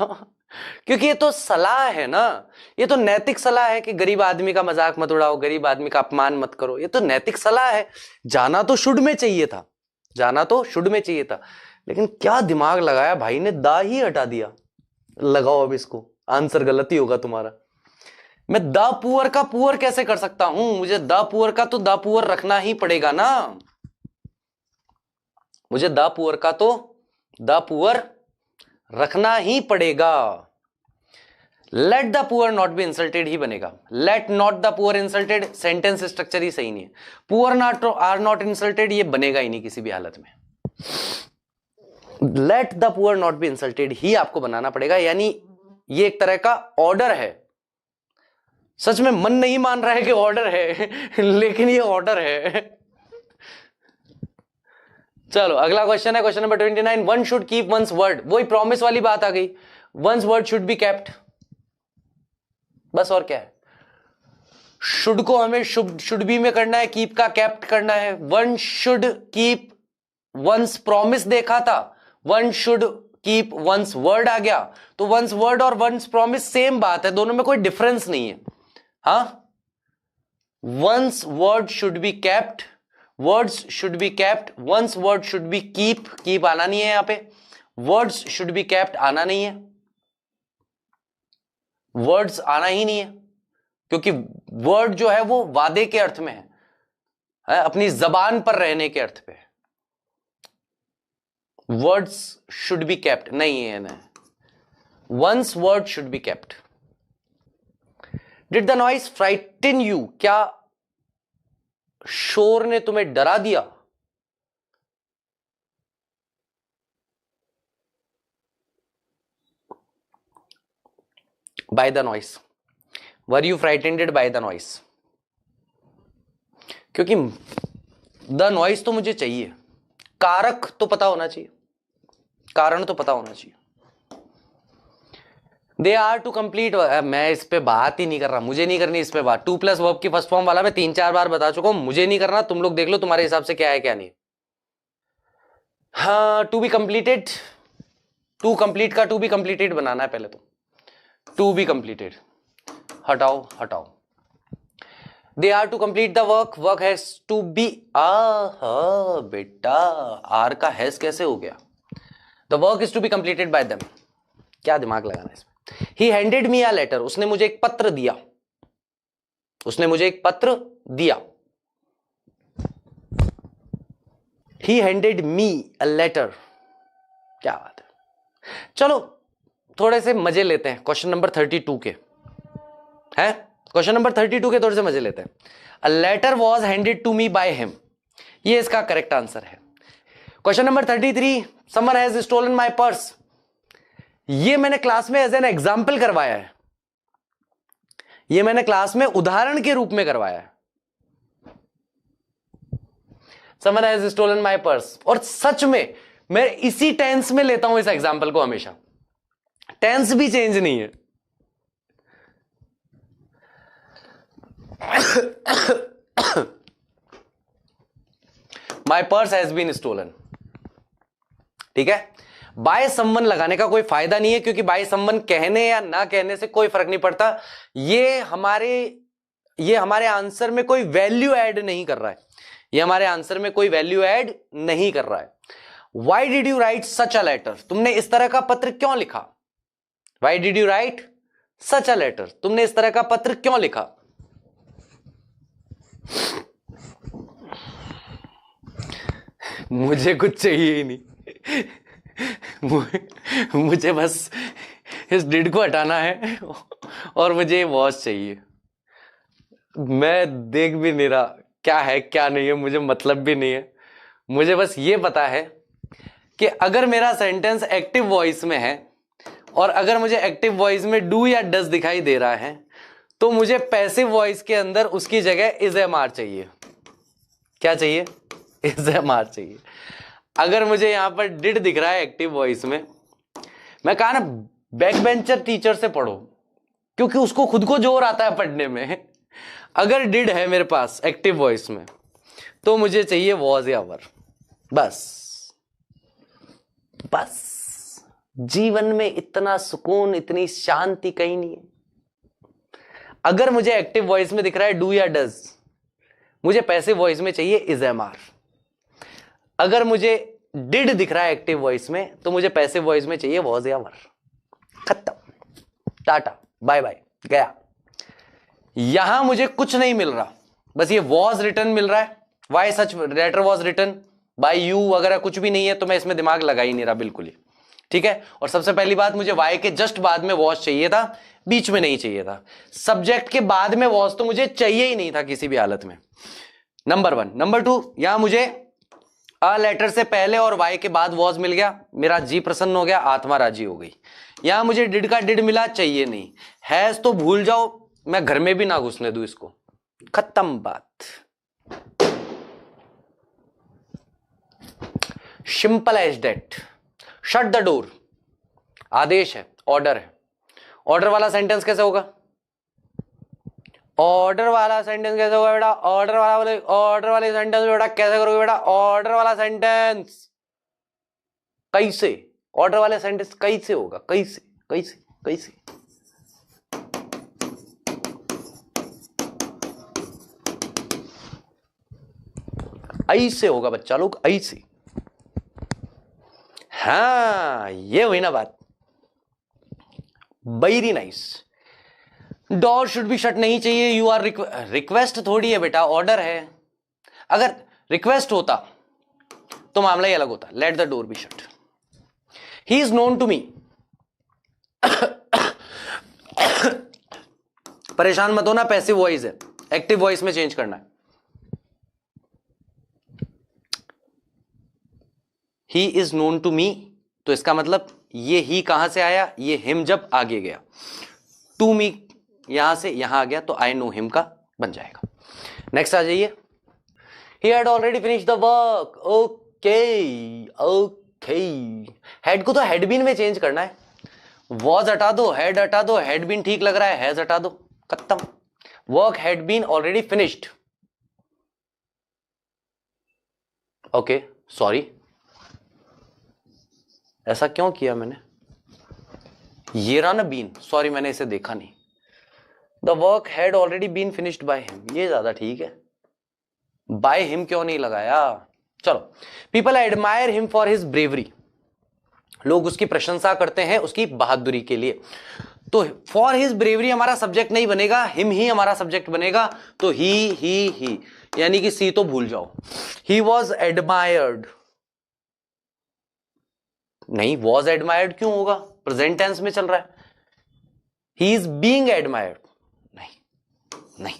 A: क्योंकि ये तो सलाह है ना, ये तो नैतिक सलाह है कि गरीब आदमी का मजाक मत उड़ाओ, गरीब आदमी का अपमान मत करो। ये तो नैतिक सलाह है। जाना तो शुड में चाहिए था, जाना तो शुड में चाहिए था, लेकिन क्या दिमाग लगाया भाई ने, दा ही हटा दिया। लगाओ अब इसको, आंसर गलत ही होगा तुम्हारा। मैं द पुअर का पुअर कैसे कर सकता हूं? मुझे द पुअर का तो द पुअर रखना ही पड़ेगा ना। मुझे द पुअर का तो द पुअर रखना ही पड़ेगा। Let the poor not be insulted ही बनेगा। Let not the poor insulted, sentence structure ही सही नहीं है। Poor not are not insulted, ये बनेगा ही नहीं किसी भी हालत में। Let the poor not be insulted ही आपको बनाना पड़ेगा, यानी ये एक तरह का ऑर्डर है। सच में मन नहीं मान रहा है कि ऑर्डर है, लेकिन ये ऑर्डर है। चलो अगला क्वेश्चन है, question number 29। One should keep one's word, वही प्रॉमिस वाली बात आ गई। One's word should be kept, बस और क्या है। शुड को हमें शुड बी में करना है, कीप का केप्ट करना है। One should keep one's promise देखा था, one should keep one's word आ गया। तो वंस वर्ड और वंस प्रॉमिस सेम बात है, दोनों में कोई डिफरेंस नहीं है। हाँ, one's word should be kept, words should be kept, one's word should be keep, keep आना नहीं है यहां पे, वर्ड्स शुड बी केप्ट आना नहीं है, वर्ड्स आना ही नहीं है, क्योंकि वर्ड जो है वो वादे के अर्थ में है, अपनी जबान पर रहने के अर्थ पे। वर्ड्स शुड बी केप्ट नहीं है ना, one's word should be kept. Did the noise frighten you, क्या शोर ने तुम्हें डरा दिया? By the noise, were you frightened by the noise? क्योंकि द नॉइस तो मुझे चाहिए, कारक तो पता होना चाहिए, कारण तो पता होना चाहिए। दे आर टू कंप्लीट, मैं इस पे बात ही नहीं कर रहा, मुझे नहीं करनी इस पे बात। टू प्लस वर्ब की फर्स्ट फॉर्म वाला मैं 3-4 बार बता चुका हूं, मुझे नहीं करना, तुम लोग देख लो तुम्हारे हिसाब से क्या है क्या नहीं। हाँ, to be completed, to complete का टू बी कंप्लीटेड बनाना है पहले तो। टू बी कंप्लीटेड हटाओ हटाओ। They are to complete the work, work has to be, बेटा आर का हैज कैसे हो गया? The work is to be completed by them, क्या दिमाग लगाना इसमें। ही हैंडेड मी अ लेटर, उसने मुझे एक पत्र दिया, उसने मुझे एक पत्र दिया। ही हैंडेड मी अ लेटर, क्या बात है। चलो थोड़े से मजे लेते हैं क्वेश्चन नंबर 32 के, हैं क्वेश्चन नंबर 32 के थोड़े से मजे लेते हैं। A letter was handed to me by him, ये इसका करेक्ट आंसर है। Question number 33, someone has stolen my purse. ये मैंने क्लास में एज एन एग्जाम्पल करवाया है, ये मैंने क्लास में उदाहरण के रूप में करवाया है। Someone has stolen my purse, और सच में मैं इसी टेंस में लेता हूं इस एग्जाम्पल को हमेशा, टेंस भी चेंज नहीं है। My purse has been stolen, ठीक है। बाय समवन लगाने का कोई फायदा नहीं है, क्योंकि बाय समवन कहने या ना कहने से कोई फर्क नहीं पड़ता। ये हमारे आंसर में कोई वैल्यू ऐड नहीं कर रहा है, ये हमारे आंसर में कोई वैल्यू ऐड नहीं कर रहा है। Why did you write such a letter? तुमने इस तरह का पत्र क्यों लिखा? Why did you write such a letter? तुमने इस तरह का पत्र क्यों लिखा? मुझे कुछ चाहिए ही नहीं, मुझे बस इस डिड को हटाना है और मुझे ये वॉच चाहिए। मैं देख भी नहीं रहा क्या है क्या नहीं है, मुझे मतलब भी नहीं है। मुझे बस ये पता है कि अगर मेरा सेंटेंस एक्टिव वॉइस में है और अगर मुझे एक्टिव वॉइस में डू या डज दिखाई दे रहा है, तो मुझे पैसिव वॉइस के अंदर उसकी जगह इज एम आर चाहिए। क्या चाहिए? इज एम आर चाहिए। अगर मुझे यहां पर डिड दिख रहा है एक्टिव वॉइस में, मैं कहा ना बैक बेंचर टीचर से पढ़ो, क्योंकि उसको खुद को जोर आता है पढ़ने में। अगर डिड है मेरे पास एक्टिव वॉइस में, तो मुझे चाहिए वॉज या वर। बस जीवन में इतना सुकून, इतनी शांति कहीं नहीं है। अगर मुझे एक्टिव वॉइस में दिख रहा है डू या डज, मुझे पैसिव वॉइस में चाहिए इज एम आर। अगर मुझे डिड दिख रहा है एक्टिव वॉइस में, तो मुझे पैसिव वॉइस में चाहिए वॉज या वर। खत्म, टाटा बाय बाय, गया। यहां मुझे कुछ नहीं मिल रहा, बस ये वॉज रिटर्न मिल रहा है। Why such letter was written by you वगैरह कुछ भी नहीं है, तो मैं इसमें दिमाग लगा ही नहीं रहा बिल्कुल ही, ठीक है। और सबसे पहली बात, मुझे वाई के जस्ट बाद में वॉज चाहिए था, बीच में नहीं चाहिए था। सब्जेक्ट के बाद में वॉज तो मुझे चाहिए ही नहीं था किसी भी हालत में। नंबर 1। नंबर 2, यहां मुझे अ लेटर से पहले और वाई के बाद वॉज मिल गया, मेरा जी प्रसन्न हो गया, आत्मा राजी हो गई। यहां मुझे डिड का डिड मिला, चाहिए नहीं। हैज तो भूल जाओ, मैं घर में भी ना घुसने दूं इसको, खत्म बात। Simple as that. Shut the door आदेश है, ऑर्डर है। ऑर्डर वाला सेंटेंस कैसे होगा? ऑर्डर वाला सेंटेंस कैसे होगा बेटा? ऑर्डर वाले सेंटेंस बेटा कैसे करोगे बेटा? ऑर्डर वाला सेंटेंस कैसे? ऑर्डर वाले सेंटेंस कैसे होगा? कैसे कैसे कैसे? ऐसे होगा बच्चा लोग, ऐसे। हाँ, ये हुई ना बात। Very nice. Door should be shut नहीं चाहिए, यू आर रिक्वेस्ट थोड़ी है बेटा, ऑर्डर है। अगर रिक्वेस्ट होता तो मामला ही अलग होता। Let the door be shut. He is known to me. परेशान मत होना, पैसिव वॉइस है, एक्टिव वॉइस में चेंज करना है। He is known to me, तो इसका मतलब ये ही कहां से आया? ये हिम जब आगे गया, टू मी यहां से यहां आ गया, तो आई नो हिम का बन जाएगा। नेक्स्ट आ जाइए। He had already finish the work. Okay okay, head को तो हैड बीन में चेंज करना है। वॉज हटा दो, हेड हटा दो, हैड बीन ठीक लग रहा है, हैज हटा दो, खत्म। Work had been already finished. Okay sorry, ऐसा क्यों किया मैंने? ये रहा ना बीन, सॉरी मैंने इसे देखा नहीं। The work had already been finished by him, ये ज्यादा ठीक है। बाय हिम क्यों नहीं लगाया? चलो, people admire him for his bravery. लोग उसकी प्रशंसा करते हैं उसकी बहादुरी के लिए। तो फॉर हिज ब्रेवरी हमारा सब्जेक्ट नहीं बनेगा, हिम ही हमारा सब्जेक्ट बनेगा। तो ही यानी कि सी तो भूल जाओ। ही वॉज एडमायर्ड नहीं, वॉज एडमायर्ड क्यों होगा? प्रेजेंट टेंस में चल रहा है। ही इज बीइंग एडमायर्ड नहीं,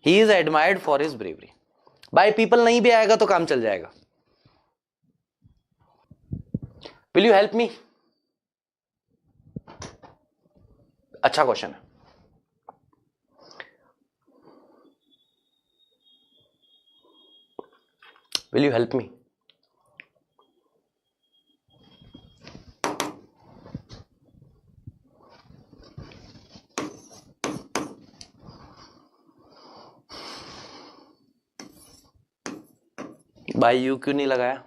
A: he is admired for his bravery. By people नहीं भी आएगा तो काम चल जाएगा। Will you help me? अच्छा क्वेश्चन है। Will you help me? By you क्यों नहीं लगाया?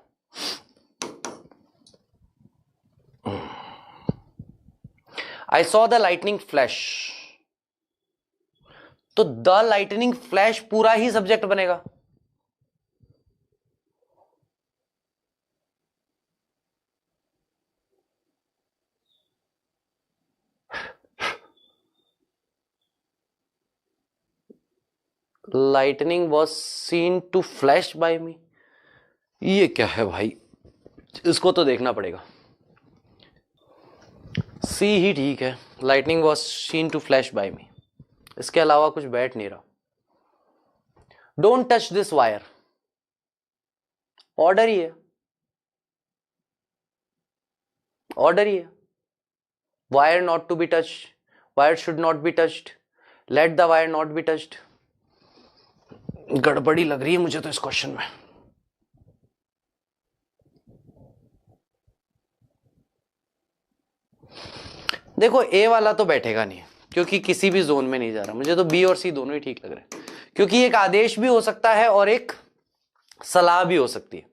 A: I saw the lightning flash, तो द लाइटनिंग फ्लैश पूरा ही सब्जेक्ट बनेगा। Lightning was seen to flash by me, ये क्या है भाई, इसको तो देखना पड़ेगा। सी ही ठीक है, lightning was seen to flash by me, इसके अलावा कुछ बैठ नहीं रहा। Don't touch this wire, order ही है, ऑर्डर ही है। Wire not to be touched, wire should not be touched, let the wire not be touched. गड़बड़ी लग रही है मुझे तो इस क्वेश्चन में। देखो ए वाला तो बैठेगा नहीं क्योंकि किसी भी जोन में नहीं जा रहा। मुझे तो बी और सी दोनों ही ठीक लग रहे हैं, क्योंकि एक आदेश भी हो सकता है और एक सलाह भी हो सकती है।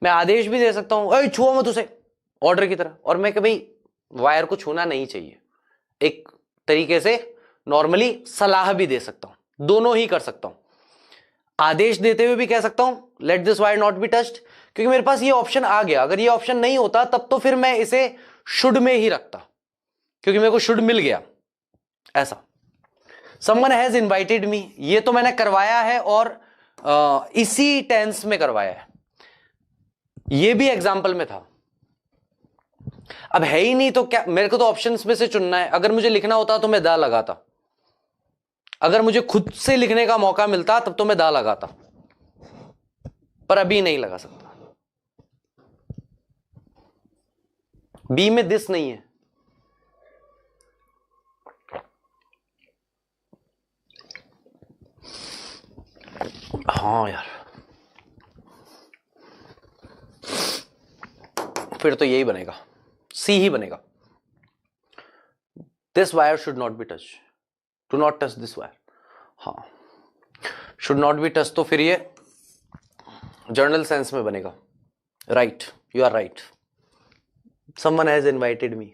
A: मैं आदेश भी दे सकता हूं, छुओ मत उसे, ऑर्डर की तरह, और मैं कि भाई वायर को छूना नहीं चाहिए, एक तरीके से नॉर्मली सलाह भी दे सकता हूं। दोनों ही कर सकता हूं, आदेश देते हुए भी कह सकता हूं let this wire not be touched, क्योंकि मेरे पास ये ऑप्शन आ गया। अगर ये ऑप्शन नहीं होता तब तो फिर मैं इसे शुड में ही रखता, क्योंकि मेरे को शुड मिल गया। ऐसा समवन हैज इनवाइटेड मी, ये तो मैंने करवाया है और इसी टेंस में करवाया है, ये भी एग्जाम्पल में था। अब है ही नहीं तो क्या, मेरे को तो ऑप्शंस में से चुनना है। अगर मुझे लिखना होता तो मैं दा लगाता, अगर मुझे खुद से लिखने का मौका मिलता तब तो मैं दा लगाता, पर अभी नहीं लगा सकता। बी में दिस नहीं है। हाँ यार, फिर तो यही बनेगा, सी ही बनेगा। This wire should not be touch, do not touch this wire. हाँ, शुड नॉट बी टच, तो फिर ये जर्नल सेंस में बनेगा। Right, you are right. Someone has invited me,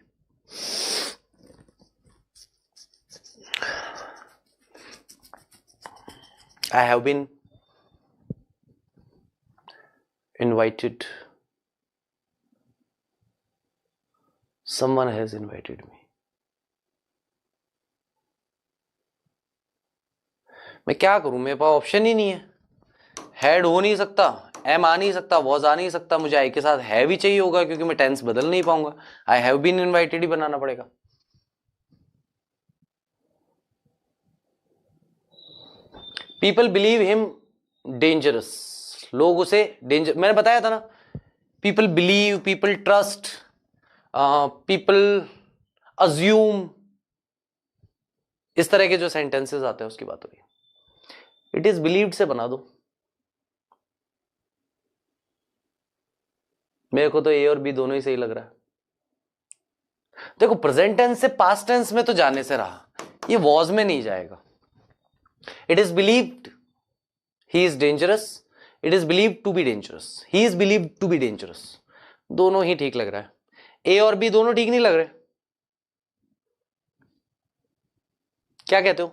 A: I have been invited, someone has invited me। मैं क्या करूं, मेरे पास ऑप्शन ही नहीं है। हैड हो नहीं सकता, एम आ नहीं सकता, वॉज आ नहीं सकता, मुझे आई के साथ है भी चाहिए होगा क्योंकि मैं टेंस बदल नहीं पाऊंगा। आई हैव बीन इनवाइटेड ही बनाना पड़ेगा। पीपल बिलीव हिम डेंजरस, लोग उसे डेंजर, मैंने बताया था ना, people believe, people trust, people assume, इस तरह के जो सेंटेंसेस आते हैं उसकी बात हो रही है। इट इज बिलीव्ड से बना दो। मेरे को तो ए और बी दोनों ही सही लग रहा है। देखो प्रेजेंट टेंस से पास्ट टेंस में तो जाने से रहा, ये वॉज में नहीं जाएगा। It is believed he is dangerous, it is believed to be dangerous, he is believed to be dangerous, दोनों ही ठीक लग रहा है। ए और बी दोनों ठीक नहीं लग रहे, क्या कहते हो?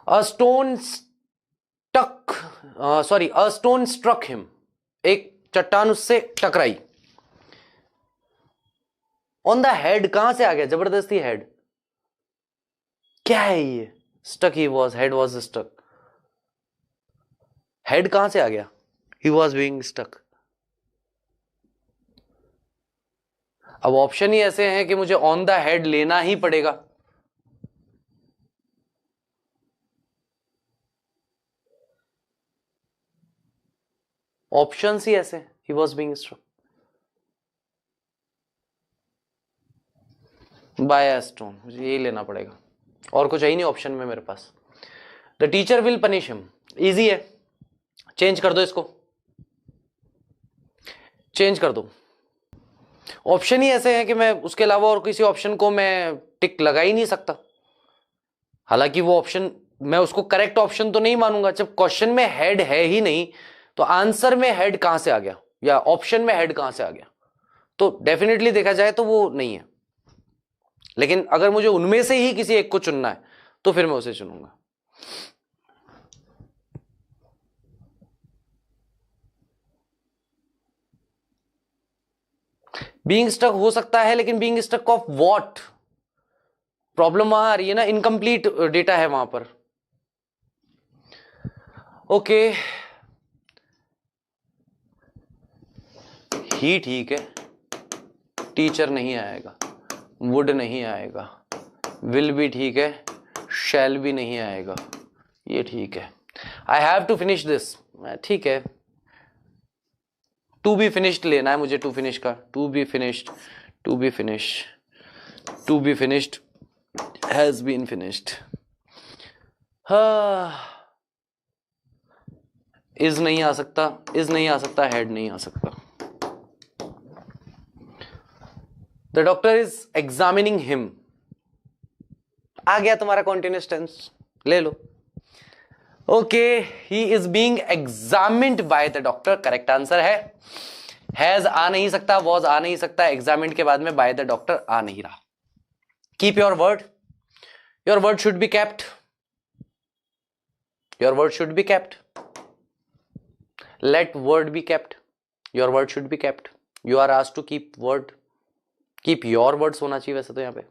A: A stone stuck, sorry, a stone struck him, एक चट्टान उससे टकराई। ऑन द हेड कहां से आ गया, जबरदस्ती हेड, क्या है ये? Stuck he was, head was stuck, head कहां से आ गया? He was being stuck. अब ऑप्शन ही ऐसे हैं कि मुझे ऑन द हेड लेना ही पड़ेगा। ऑप्शन ही ऐसे, he was being struck by a stone, मुझे यही लेना पड़ेगा, और कुछ है ही नहीं ऑप्शन में मेरे पास। The teacher will punish him, easy है, चेंज कर दो इसको, चेंज कर दो। ऑप्शन ही ऐसे हैं कि मैं उसके अलावा और किसी ऑप्शन को मैं टिक लगा ही नहीं सकता। हालांकि वो ऑप्शन मैं उसको करेक्ट ऑप्शन तो नहीं मानूंगा, जब क्वेश्चन में हेड है ही नहीं तो आंसर में हेड कहां से आ गया या ऑप्शन में हेड कहां से आ गया, तो डेफिनेटली देखा जाए तो वो नहीं है। लेकिन अगर मुझे उनमें से ही किसी एक को चुनना है तो फिर मैं उसे चुनूंगा। बीइंग स्टक हो सकता है, लेकिन being stuck of what, problem वहां आ रही है ना, इनकम्प्लीट डेटा है वहां पर। ओके ही ठीक है, टीचर नहीं आएगा, वुड नहीं आएगा, विल भी ठीक है, शैल भी नहीं आएगा, ये ठीक है। I have to finish this, ठीक है, टू बी फिनिश्ड लेना है मुझे, टू फिनिश का, to be finished, to be finish, to be finished, has been finished. Is नहीं आ सकता, इज नहीं आ सकता, हेड नहीं आ सकता। The doctor is examining him, आ गया तुम्हारा कॉन्टिन्यूअस टेंस, ले लो। Okay, he is being examined by the doctor, correct answer है। हैज आ नहीं सकता, वॉज आ नहीं सकता, एग्जामिन्ड के बाद में बाय द डॉक्टर आ नहीं रहा। Keep your word, your word should be kept, your word should be kept, let word be kept, your word should be kept, you are asked to keep word, keep your words होना चाहिए वैसे तो यहां पे,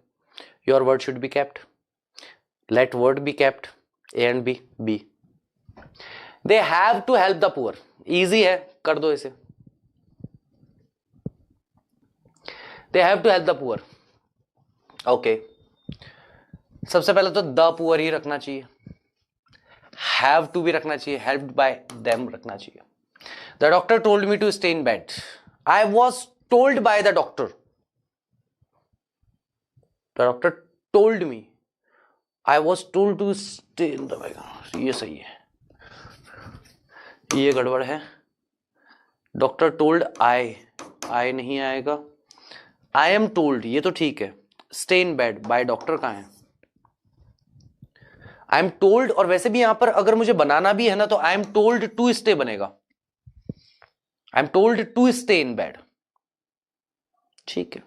A: your word should be kept, let word be kept, A and B, B. They have to help the poor, easy है, कर दो इसे, they have to help the poor. Okay, सबसे पहले तो द पुअर ही रखना चाहिए, हैव टू भी रखना चाहिए, हेल्प्ड बाय देम रखना चाहिए। The doctor told me to stay in bed, I was told by the doctor, the doctor told me, I was told to stay in the bed, ये सही है, ये गड़बड़ है। डॉक्टर टोल्ड, आई नहीं आएगा, आई एम टोल्ड, ये तो ठीक है, stay in bed, by doctor कहां है, आई एम टोल्ड, और वैसे भी यहां पर अगर मुझे बनाना भी है ना तो I am told to stay बनेगा, I am told to stay in bed, ठीक है।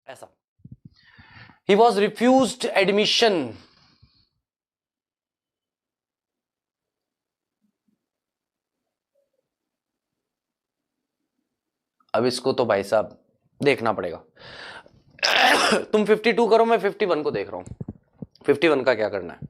A: ऐसा, ही वॉज रिफ्यूज्ड एडमिशन, अब इसको तो भाई साहब देखना पड़ेगा। तुम 52 करो, मैं 51 को देख रहा हूं, 51 का क्या करना है।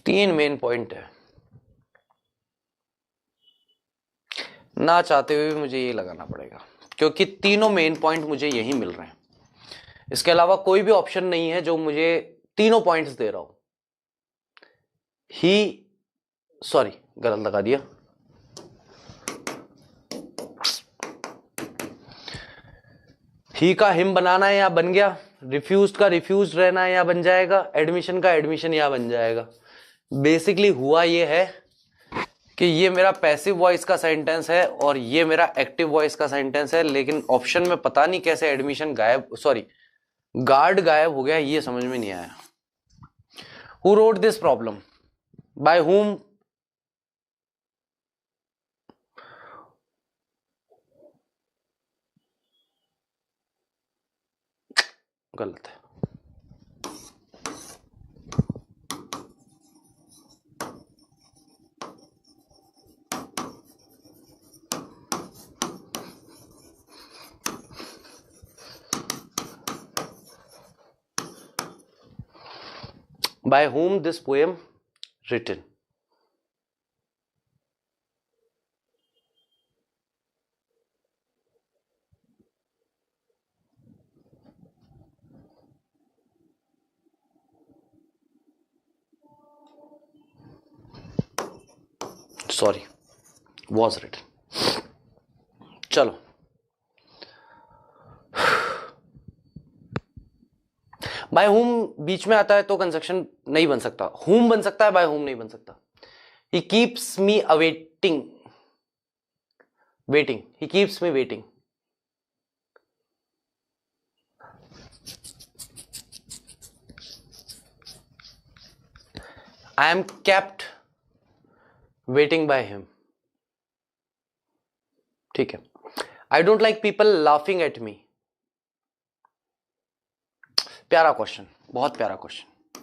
A: तीन मेन पॉइंट है, ना चाहते हुए भी मुझे ये लगाना पड़ेगा, क्योंकि तीनों मेन पॉइंट मुझे यही मिल रहे हैं, इसके अलावा कोई भी ऑप्शन नहीं है जो मुझे तीनों पॉइंट्स दे रहा हो। ही, सॉरी गलत लगा दिया, ही का हिम बनाना है या बन गया, रिफ्यूज्ड का रिफ्यूज्ड रहना है या बन जाएगा, एडमिशन का एडमिशन या बन जाएगा। बेसिकली हुआ ये है कि ये मेरा पैसिव वॉइस का सेंटेंस है और ये मेरा एक्टिव वॉइस का सेंटेंस है, लेकिन ऑप्शन में पता नहीं कैसे एडमिशन गायब, सॉरी गार्ड गायब हो गया, ये समझ में नहीं आया। Who wrote this problem, by whom, गलत है। By whom this poem written? Sorry, was written. चलो, बाय whom बीच में आता है तो कंजक्शन नहीं बन सकता, whom बन सकता है, बाय whom नहीं बन सकता. He keeps me awaiting, waiting, he keeps me waiting. I am kept waiting by him. ठीक है. I don't like people laughing at me. प्यारा क्वेश्चन, बहुत प्यारा क्वेश्चन,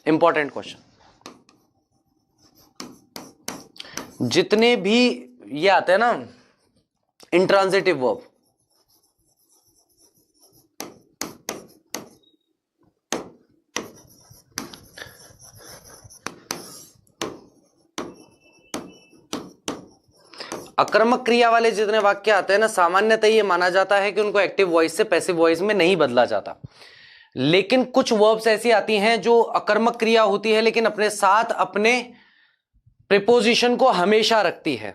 A: इंपॉर्टेंट क्वेश्चन. जितने भी ये आते हैं ना इंट्रांजिटिव वर्ब, आक्रामक क्रिया वाले जितने वाक्य आते हैं ना, सामान्यतः ये माना जाता है कि उनको एक्टिव वॉइस से पैसिव वॉइस में नहीं बदला जाता. लेकिन कुछ वर्ब्स ऐसी आती हैं जो अकर्मक क्रिया होती है लेकिन अपने साथ अपने प्रीपोजिशन को हमेशा रखती है.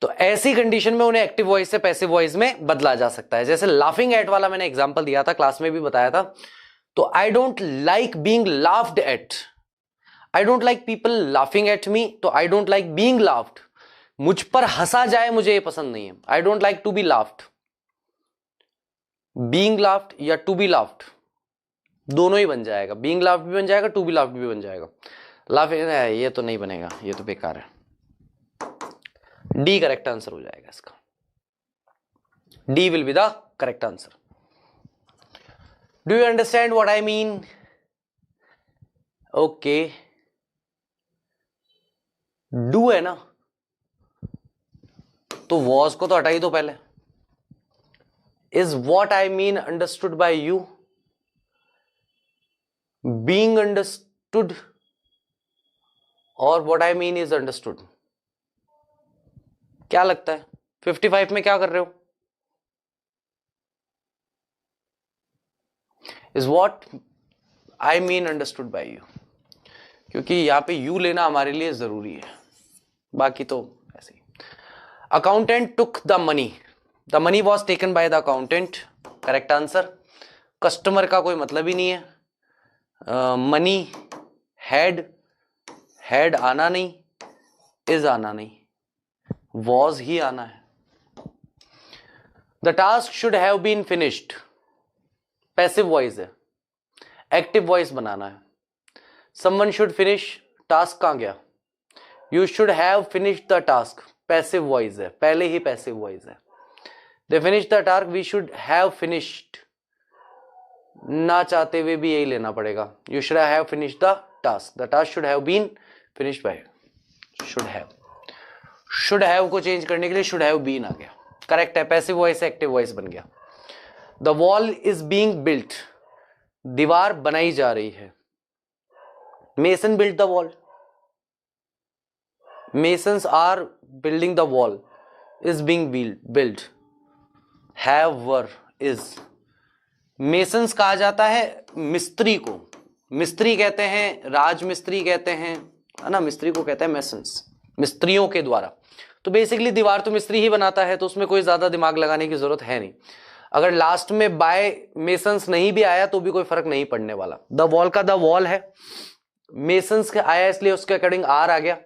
A: तो ऐसी कंडीशन में उन्हें एक्टिव वॉइस से पैसिव वॉइस में बदला जा सकता है. जैसे लाफिंग एट वाला मैंने एग्जांपल दिया था, क्लास में भी बताया था. तो I don't like being laughed at, I don't like people laughing at me, तो I don't like being laughed, मुझ पर हंसा जाए मुझे ये पसंद नहीं है. I don't like to be laughed, being laughed या टू बी लाफ्ड दोनों ही बन जाएगा. बीइंग लाफ्ड भी बन जाएगा, टू बी लाफ्ड भी बन जाएगा. लाफिंग ये तो नहीं बनेगा, ये तो बेकार है. डी करेक्ट आंसर हो जाएगा इसका. D will be the correct answer. Do you understand what I mean? Okay, do है ना, तो वॉज को तो हटा ही दो पहले. Is what I mean understood by you? Being understood और what I mean is understood. क्या लगता है 55 में क्या कर रहे हो? Is what I mean understood by you, क्योंकि यहां पे यू लेना हमारे लिए जरूरी है, बाकी तो ऐसे ही. Accountant took the money, the money was taken by the accountant. Correct answer. Customer का कोई मतलब ही नहीं है. मनी, हैड आना नहीं, इज आना नहीं, वॉज ही आना है. The task should have been finished, passive voice है, एक्टिव वॉइस बनाना है. समवन शुड फिनिश, टास्क कहां गया? You should have finished the task, passive voice है, पहले ही पैसिव वॉइस है. They finish the task, we should have finished, ना चाहते हुए भी यही लेना पड़ेगा. You should have finished the task, the task should have been finished by. Should have को चेंज करने के लिए शुड हैव बीन आ गया. करेक्ट है, पैसिव वॉइस से एक्टिव वॉइस बन गया. The wall is being built, दीवार बनाई जा रही है. Mason built the wall, masons are building the wall, is being built. Have were is. Masons कहा जाता है मिस्त्री को, मिस्त्री कहते हैं, राजमिस्त्री कहते हैं, है ना, मिस्त्री को कहते हैं मेसन्स, मिस्त्रियों के द्वारा. तो बेसिकली दीवार तो मिस्त्री ही बनाता है, तो उसमें कोई ज्यादा दिमाग लगाने की जरूरत है नहीं. अगर लास्ट में बाय मेसन्स नहीं भी आया तो भी कोई फर्क नहीं पड़ने वाला. द वॉल का द वॉल है, मेसन्स का आया इसलिए उसके अकॉर्डिंग आर आ गया.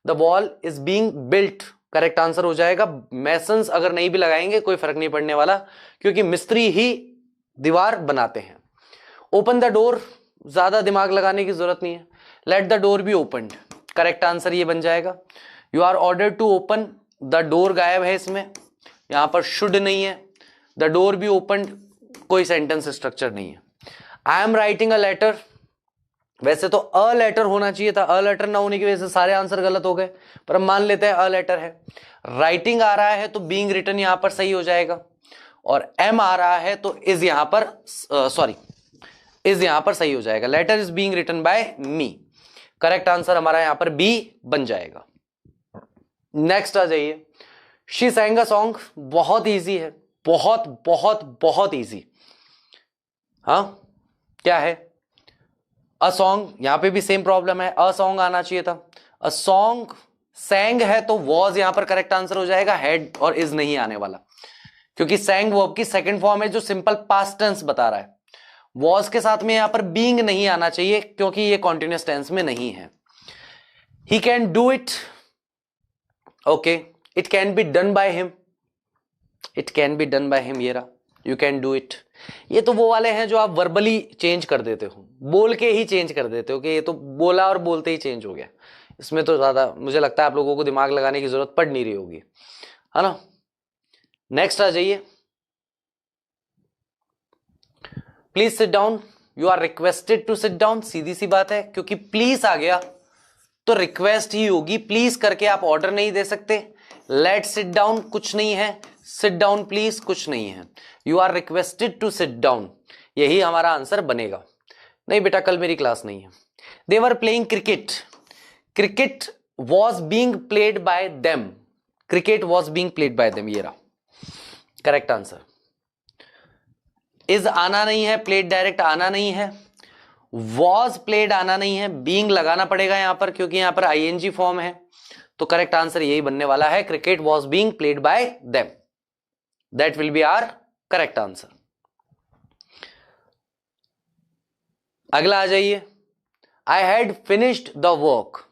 A: The wall is being built, correct answer हो जाएगा. मेसन्स अगर नहीं भी लगाएंगे कोई फर्क नहीं पड़ने वाला, क्योंकि मिस्त्री ही दीवार बनाते हैं. ओपन द डोर, ज्यादा दिमाग लगाने की जरूरत नहीं है. Let the door be opened, correct answer ये बन जाएगा. You are order to open, the door गायब है इसमें, यहां पर शुड नहीं है. द डोर बी ओपन्ड कोई सेंटेंस स्ट्रक्चर नहीं है. I am writing a letter, वैसे तो अ लेटर होना चाहिए था, अ लेटर ना होने की वजह से सारे आंसर गलत हो गए, पर हम मान लेते हैं अ लेटर है. राइटिंग आ रहा है तो बीइंग रिटन यहां पर सही हो जाएगा, और एम आ रहा है तो इज यहां पर इज यहां पर सही हो जाएगा. Letter is being written by me. Correct answer हमारा यहां पर बी बन जाएगा। नेक्स्ट आ जाइए, शी सैंग अ सॉन्ग, बहुत इजी है, बहुत बहुत बहुत इजी। हाँ क्या है, अ सॉन्ग, यहां पे भी सेम प्रॉब्लम है, अ सॉन्ग आना चाहिए था, अ सॉन्ग, सैंग है तो वॉज यहां पर करेक्ट आंसर हो जाएगा, हैड और इज नहीं आने वाला, क्योंकि सैंग वर्ब की सेकंड फॉर्म है जो सिंपल पास्ट टेंस बता रहा है। वॉज के साथ में यहां पर बीइंग नहीं आना चाहिए क्योंकि ये कॉन्टिन्यूअस टेंस में नहीं है। He can do it, okay, it can be done by him, it can be done bye him, ये रहा, यू कैन डू इट। ये तो वो वाले हैं जो आप वर्बली चेंज कर देते हो, बोल के ही चेंज कर देते हो कि ये तो बोला और बोलते ही चेंज हो गया। इसमें तो ज्यादा मुझे लगता है आप लोगों को दिमाग लगाने की जरूरत पड़ नहीं रही होगी, है ना। नेक्स्ट आ जाइए, please sit down, you are requested to sit down, सीधी सी बात है, क्योंकि प्लीज आ गया तो रिक्वेस्ट ही होगी, प्लीज करके आप ऑर्डर नहीं दे सकते। लेट सिट डाउन कुछ नहीं है, सिट डाउन प्लीज कुछ नहीं है, you are requested to sit down, यही हमारा आंसर बनेगा। नहीं बेटा कल मेरी क्लास नहीं है। They were playing cricket, cricket was being played by them, cricket was being played by them, ये रहा करेक्ट आंसर। इज आना नहीं है, प्लेड डायरेक्ट आना नहीं है, वॉज प्लेड आना नहीं है, बीइंग लगाना पड़ेगा यहां पर क्योंकि यहां पर आईएनजी फॉर्म है, तो करेक्ट आंसर यही बनने वाला है, cricket was being played by them, that will be our correct answer. अगला आ जाइए, I had finished the work,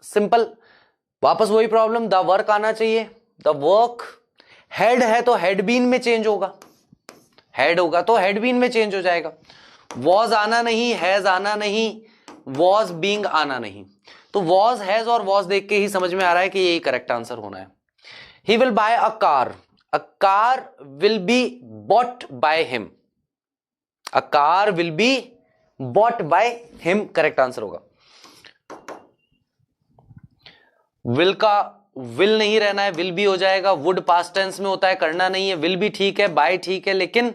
A: simple, वापस वही प्रॉब्लम, द वर्क आना चाहिए, द वर्क, हैड है तो हैड बीन में चेंज होगा, हैड होगा तो हैड बीन में चेंज हो जाएगा, वॉज आना नहीं, हैज आना नहीं, वॉज बीइंग आना नहीं, तो वॉज, हैज और वॉज देख के ही समझ में आ रहा है कि यही करेक्ट आंसर होना है। He will buy a car will be bought by him, a car will be bought by him correct answer होगा। विल का विल नहीं रहना है, विल भी हो जाएगा, वुड पास्ट टेंस में होता है, करना नहीं है, विल भी ठीक है, बाय ठीक है, लेकिन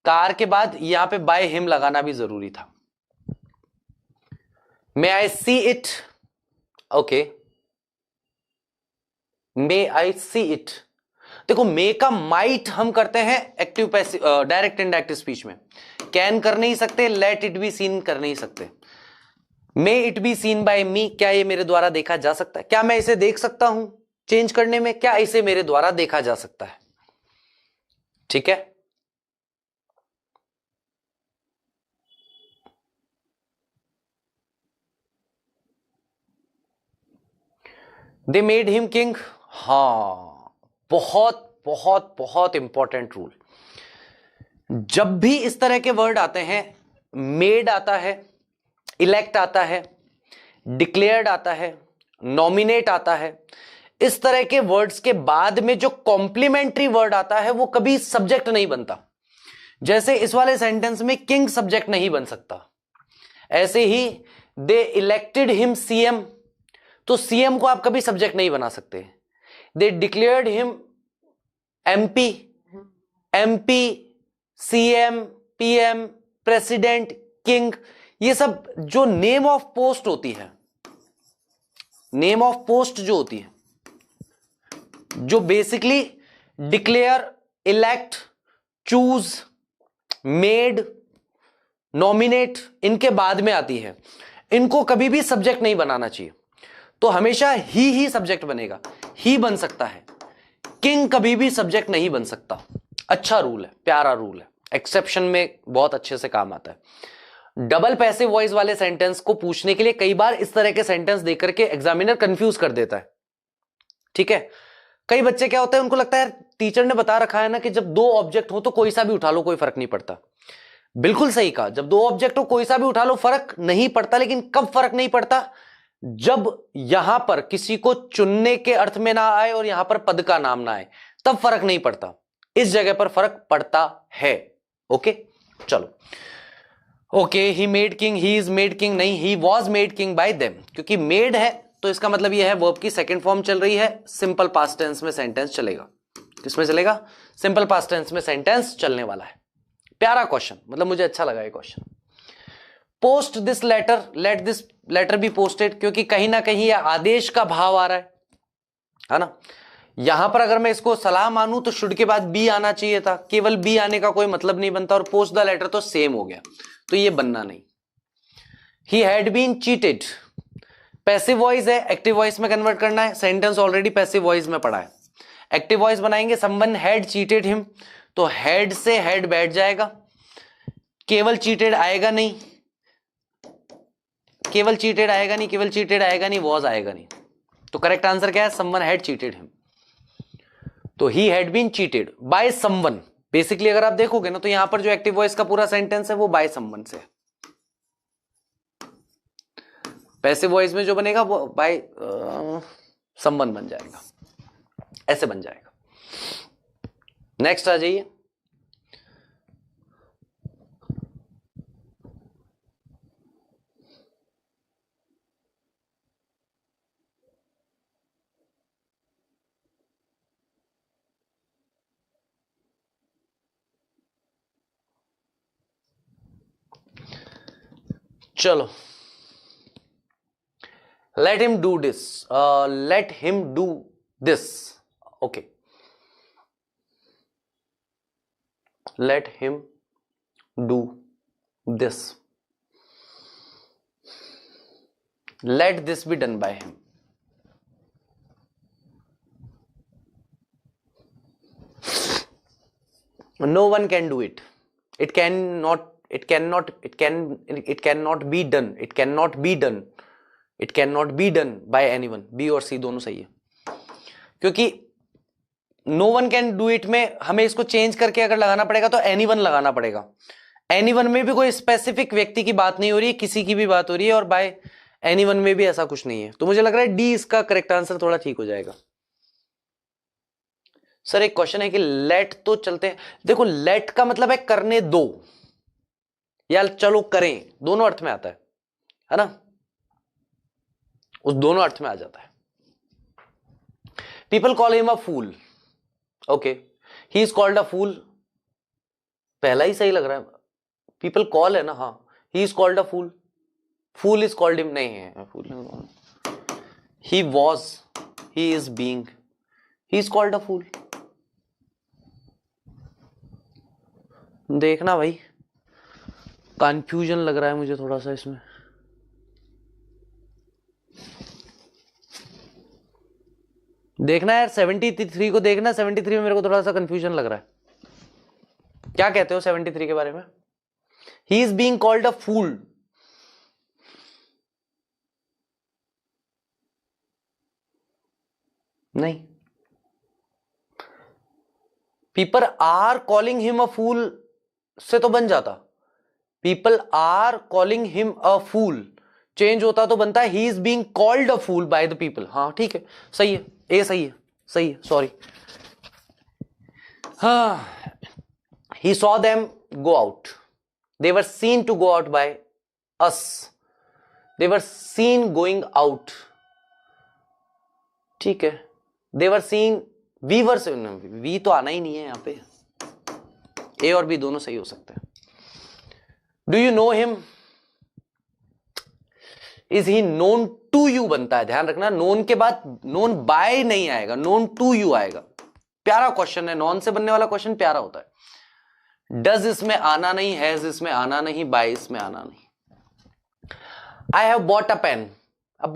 A: कार के बाद यहां पे बाय हिम लगाना भी जरूरी था। May I see it, okay, may I see it, देखो मे का माइट हम करते हैं active passive direct indirect speech में, कैन कर नहीं सकते, लेट इट बी सीन कर नहीं सकते। May it be seen by me, क्या ये मेरे द्वारा देखा जा सकता है, क्या मैं इसे देख सकता हूं चेंज करने में, क्या इसे मेरे द्वारा देखा जा सकता है, ठीक है। दे मेड हिम किंग, हाँ बहुत बहुत बहुत इंपॉर्टेंट रूल, जब भी इस तरह के वर्ड आते हैं, मेड आता है, इलेक्ट आता है, डिक्लेयर्ड आता है, नॉमिनेट आता है, इस तरह के वर्ड्स के बाद में जो कॉम्प्लीमेंट्री वर्ड आता है वो कभी सब्जेक्ट नहीं बनता। जैसे इस वाले सेंटेंस में किंग सब्जेक्ट नहीं बन सकता, ऐसे ही दे इलेक्टेड हिम सीएम, तो सीएम को आप कभी सब्जेक्ट नहीं बना सकते। They declared him MP, MP, CM, PM, president, king, ये सब जो नेम ऑफ पोस्ट होती है, नेम ऑफ पोस्ट जो होती है, जो basically declare, elect, choose, made, nominate, इनके बाद में आती है, इनको कभी भी सब्जेक्ट नहीं बनाना चाहिए, तो हमेशा ही सब्जेक्ट बनेगा, ही बन सकता है, किंग कभी भी सब्जेक्ट नहीं बन सकता। अच्छा रूल है, प्यारा रूल है, एक्सेप्शन में बहुत अच्छे से काम आता है। डबल पैसिव वॉइस वाले सेंटेंस को पूछने के लिए कई बार इस तरह के सेंटेंस देकर के एग्जामिनर कंफ्यूज कर देता है, ठीक है। कई बच्चे क्या होता है, उनको लगता है टीचर ने बता रखा है ना कि जब दो ऑब्जेक्ट हो तो कोई सा भी उठा लो, कोई फर्क नहीं पड़ता। बिल्कुल सही कहा, जब दो ऑब्जेक्ट हो कोई सा भी उठा लो फर्क नहीं पड़ता, लेकिन कब फर्क नहीं पड़ता, जब यहां पर किसी को चुनने के अर्थ में ना आए और यहां पर पद का नाम ना आए, तब फर्क नहीं पड़ता, इस जगह पर फर्क पड़ता है। ओके चलो, okay, he made king, he is made king नहीं, he was made king by them, क्योंकि मेड है तो इसका मतलब यह है वर्ब की सेकंड फॉर्म चल रही है, सिंपल पास्ट टेंस में सेंटेंस चलेगा। किसमें चलेगा? सिंपल पास्ट टेंस में सेंटेंस चलने वाला है। प्यारा क्वेश्चन, मतलब मुझे अच्छा लगा ये question. Post this letter, let this letter be posted, क्योंकि कहीं ना कहीं यह आदेश का भाव आ रहा है ना। यहां पर अगर मैं इसको सलाह मानूं तो शुड के बाद बी आना चाहिए था, केवल बी आने का कोई मतलब नहीं बनता, और पोस्ट द लेटर तो सेम हो गया, तो ये बनना नहीं। He had been cheated, passive voice है, एक्टिव वॉइस में कन्वर्ट करना है, सेंटेंस ऑलरेडी पैसिव वॉइस में पड़ा है। एक्टिव वॉइस बनाएंगे, समवन हैड चीटेड हिम, तो हैड से हैड बैठ जाएगा, केवल चीटेड आएगा नहीं, केवल चीटेड आएगा नहीं, केवल चीटेड आएगा नहीं, वॉज आएगा नहीं। तो करेक्ट आंसर क्या है? Someone had cheated him. तो he had been cheated by someone. Basically अगर आप देखोगे ना तो यहां पर जो एक्टिव वॉइस का पूरा सेंटेंस है वो बाय समवन से है। पैसिव वॉइस में जो बनेगा वो बाय समवन बन जाएगा, ऐसे बन जाएगा। नेक्स्ट आ जाइए। चलो, let him do this, let him do this, okay, let him do this, let this be done by him, no one can do it, it cannot be done, it cannot be done by anyone। B और C दोनों सही है, क्योंकि no one can do it में हमें इसको change करके अगर लगाना पड़ेगा तो एनीवन लगाना पड़ेगा। एनीवन में भी कोई स्पेसिफिक व्यक्ति की बात नहीं हो रही है, किसी की भी बात हो रही है, और बाय एनीवन में भी ऐसा कुछ नहीं है। तो मुझे लग रहा है डी इसका करेक्ट आंसर थोड़ा ठीक हो जाएगा। सर एक क्वेश्चन है कि लेट तो चलते हैं, देखो लेट का मतलब है करने दो या चलो करें, दोनों अर्थ में आता है ना, उस दोनों अर्थ में आ जाता है। People call him a fool, okay, he is called a fool, पहला ही सही लग रहा है, पीपल कॉल है ना, हाँ, he is called a fool, fool is called him नहीं है, fool, he was, he is being, he is called a fool. देखना भाई, कंफ्यूजन लग रहा है मुझे थोड़ा सा इसमें। देखना यार 73 को देखना, 73 में मेरे को थोड़ा सा कंफ्यूजन लग रहा है। क्या कहते हो 73 के बारे में? He is being called a fool, नहीं, people are calling him a fool से तो बन जाता, people are calling him a fool change होता तो बनता है he is being called a fool by the people. हाँ ठीक है, सही है, ए सही है, सही है, सॉरी। हाँ, he saw them go out, they were seen to go out by us, they were seen going out, ठीक है, they were seen, we were, we तो आना ही नहीं है यहां पे, ए और बी दोनों सही हो सकते हैं। Do you know him, is he known to you बनता है, ध्यान रखना, नोन के बाद नोन बाय नहीं आएगा, नोन टू यू आएगा। प्यारा क्वेश्चन है, नॉन से बनने वाला क्वेश्चन प्यारा होता है। डज इसमें आना नहीं, हैज इसमें आना नहीं, बाय इसमें आना नहीं। I have bought a pen, a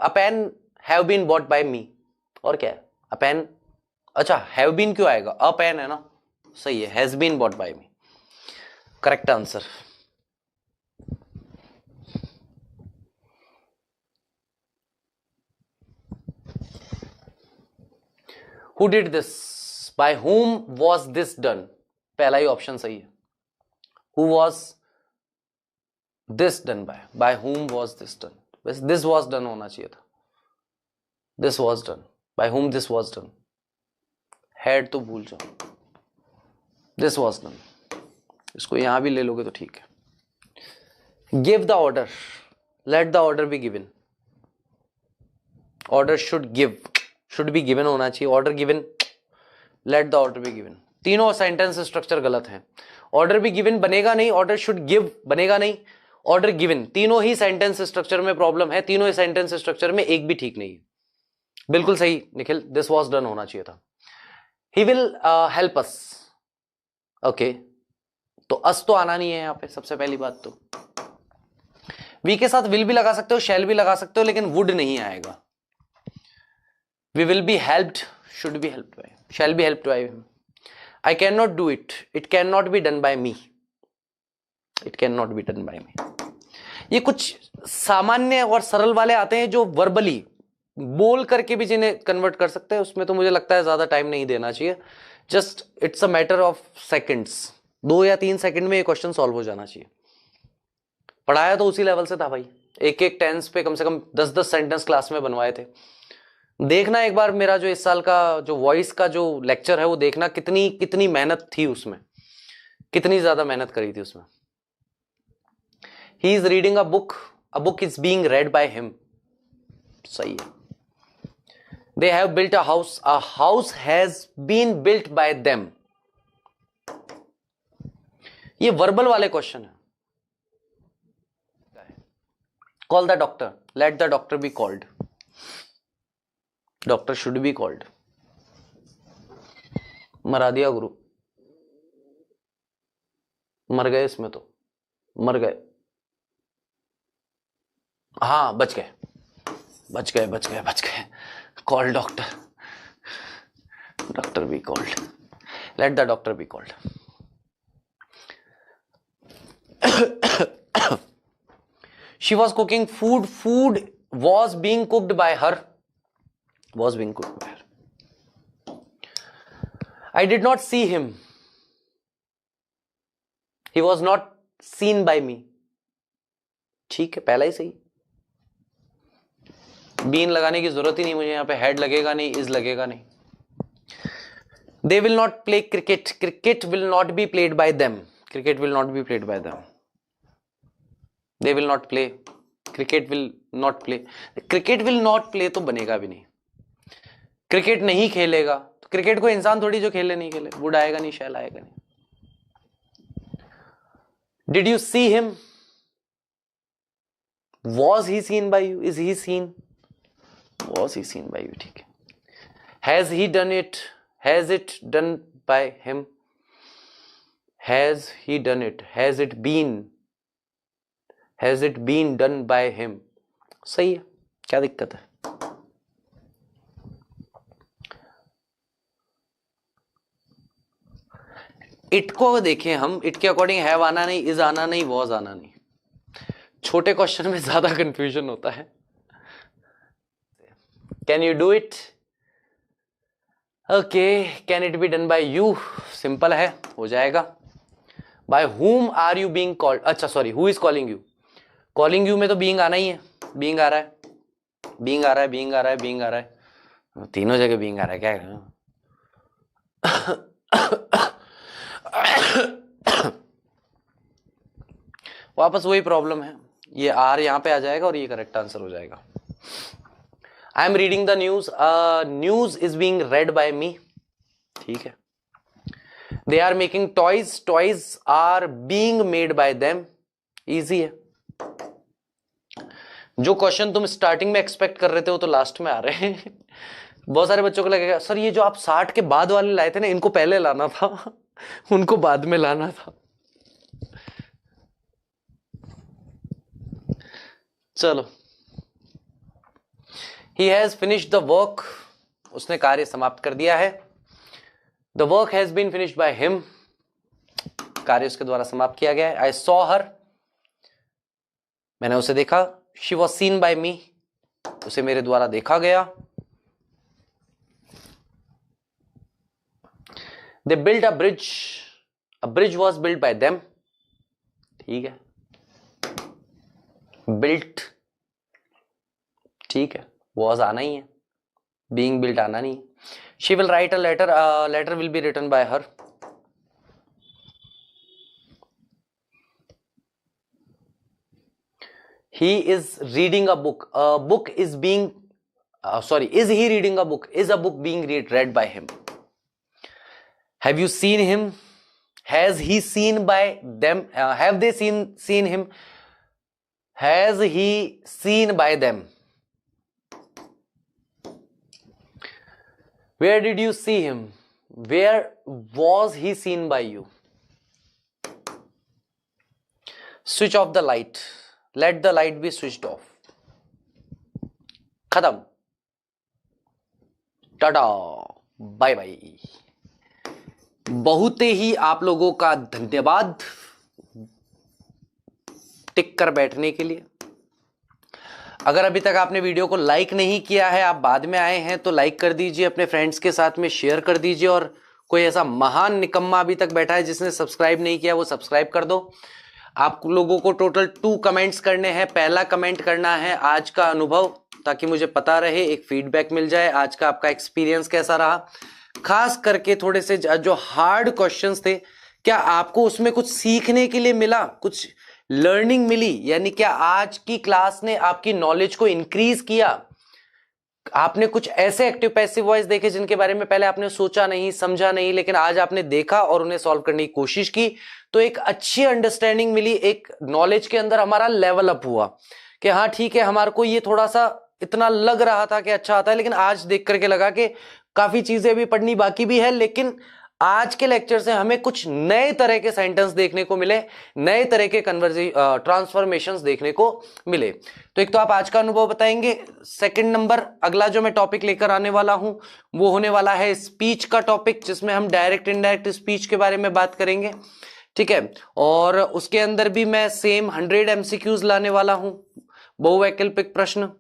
A: pen have been bought by me, और क्या है, अ पेन, अच्छा हैव बीन क्यों आएगा, अ पेन है ना, सही है, has been bought by me, correct answer. Who did this? By whom was this done? पहला ही ऑप्शन सही है। Who was this done by? By whom was this done? बस this was done होना चाहिए था। This was done. By whom this was done? Had तो भूल जाओ। This was done. इसको यहां भी ले लोगे तो ठीक है। Give the order. Let the order be given. Order should give. Should be given होना चाहिए, order given, let the order be given. तीनों सेंटेंस स्ट्रक्चर गलत है। ऑर्डर बी गिवन बनेगा नहीं, ऑर्डर शुड गिव बनेगा नहीं, ऑर्डर गिवन, तीनों ही सेंटेंस स्ट्रक्चर में प्रॉब्लम है, तीनों ही सेंटेंस स्ट्रक्चर में एक भी ठीक नहीं है। बिल्कुल सही निखिल, दिस वॉज डन होना चाहिए था। He will help us, okay, तो अस तो आना नहीं है यहां पे सबसे पहली बात। तो वी के साथ विल भी लगा सकते हो, शैल भी लगा सकते हो, लेकिन वुड नहीं आएगा। We will be helped, should be helped by, shall be helped by him. I can not do it, it can not be done by me, it can not be done by me. ये कुछ सामान्य और सरल वाले आते हैं जो verbally बोल करके भी जिन्हें कन्वर्ट कर सकते हैं, उसमें तो मुझे लगता है ज्यादा टाइम नहीं देना चाहिए। Just it's a matter of seconds, 2 या 3 सेकंड में ये क्वेश्चन सॉल्व हो जाना चाहिए। पढ़ाया तो उसी लेवल से था भाई, एक एक टेंस पे कम से कम 10-10 सेंटेंस क्लास में बनवाए थे। देखना एक बार मेरा जो इस साल का जो वॉइस का जो लेक्चर है वो देखना, कितनी कितनी मेहनत थी उसमें, कितनी ज्यादा मेहनत करी थी उसमें। He is reading a book is being red by him, सही है। They have built a house has been built by them। ये वर्बल वाले क्वेश्चन है। Call the doctor, let the doctor be called, doctor should be called। मरा दिया गुरु, मर गए इसमें तो, मर गए, हाँ बच गए, बच गए, बच गए, बच गए। Call doctor, doctor be called, let the doctor be called। She was cooking food, food was being cooked by her, was being cooked by her। I did not see him, he was not seen by me। ठीक है, पहला ही सही। Been लगाने की जरूरत ही नहीं मुझे, यहां पे हेड लगेगा नहीं, इज लगेगा नहीं। They will not play cricket, cricket will not be played by them, cricket will not be played by them. They will not play, cricket will not play, cricket will not play तो बनेगा भी नहीं। Cricket नहीं खेलेगा तो cricket को इंसान थोड़ी जो खेले नहीं खेले, वुड आएगा नहीं, शैल आएगा नहीं। Did you see him, was he seen by you, is he seen, was he seen by you, ठीक है। has he done it, has it done by him, has he done it, has it been done by him, सही है, क्या दिक्कत है। It को देखें हम, इट के अकॉर्डिंग हैव आना नहीं, इज आना नहीं, वॉज आना नहीं। छोटे क्वेश्चन में ज्यादा कंफ्यूजन होता है। Can you do it? Okay, can it be done by you? Simple है, हो जाएगा। By whom are you being called? अच्छा sorry, who is calling you? Calling you में तो being आना ही है, being आ रहा है, being आ रहा है, being आ रहा है, being आ रहा है, तीनों जगह being आ रहा है, क्या है? वापस वही प्रॉब्लम है, ये आर यहां पे आ जाएगा और ये करेक्ट आंसर हो जाएगा। I am reading the news, news is being read by me, ठीक है। They are making toys, toys are being made by them, easy है। जो क्वेश्चन तुम स्टार्टिंग में एक्सपेक्ट कर रहे थे वो तो लास्ट में आ रहे हैं। बहुत सारे बच्चों को लगेगा सर ये जो आप 60 के बाद वाले लाए थे ना, इनको पहले लाना था, उनको बाद में लाना था। चलो, He has finished the work, उसने कार्य समाप्त कर दिया है। The work has been finished by him, कार्य उसके द्वारा समाप्त किया गया है। I saw her, मैंने उसे देखा। She was seen by me, उसे मेरे द्वारा देखा गया। They built a bridge was built by them, ठीक है। Built, ठीक है, was आना ही है, being built आना नहीं। She will write a letter, letter will be written by her। He is reading a book is being is he reading a book, is a book being read by him। Have you seen him, has he seen by them, have they seen him, has he seen by them? Where did you see him? Where was he seen by you? Switch off the light, let the light be switched off. खत्म, tata, bye bye. बहुत ही आप लोगों का धन्यवाद टिक कर बैठने के लिए। अगर अभी तक आपने वीडियो को लाइक नहीं किया है, आप बाद में आए हैं तो लाइक कर दीजिए, अपने फ्रेंड्स के साथ में शेयर कर दीजिए, और कोई ऐसा महान निकम्मा अभी तक बैठा है जिसने सब्सक्राइब नहीं किया, वो सब्सक्राइब कर दो। आप लोगों को टोटल 2 कमेंट्स करने हैं। पहला कमेंट करना है आज का अनुभव, ताकि मुझे पता रहे, एक फीडबैक मिल जाए आज का आपका एक्सपीरियंस कैसा रहा। खास करके थोड़े से जो हार्ड क्वेश्चंस थे, क्या आपको उसमें कुछ सीखने के लिए मिला, कुछ लर्निंग मिली? यानी क्या आज की क्लास ने आपकी नॉलेज को इंक्रीज किया? आपने कुछ ऐसे एक्टिव पैसिव वॉइस देखे जिनके बारे में पहले आपने सोचा नहीं, समझा नहीं, लेकिन आज आपने देखा और उन्हें सॉल्व करने की कोशिश की, तो एक अच्छी अंडरस्टैंडिंग मिली, एक नॉलेज के अंदर हमारा लेवल अप हुआ कि हाँ ठीक है, हमारे को ये थोड़ा सा इतना लग रहा था कि अच्छा आता है, लेकिन आज देख करके लगा कि काफी चीजें भी पढ़नी बाकी भी है। लेकिन आज के लेक्चर से हमें कुछ नए तरह के सेंटेंस देखने को मिले, नए तरह के ट्रांसफॉर्मेशंस देखने को मिले। तो एक तो आप आज का अनुभव बताएंगे। सेकंड नंबर, अगला जो मैं टॉपिक लेकर आने वाला हूं वो होने वाला है स्पीच का टॉपिक, जिसमें हम डायरेक्ट इनडायरेक्ट स्पीच के बारे में बात करेंगे, ठीक है। और उसके अंदर भी मैं सेम 100 MCQs लाने वाला हूं, बहुवैकल्पिक प्रश्न,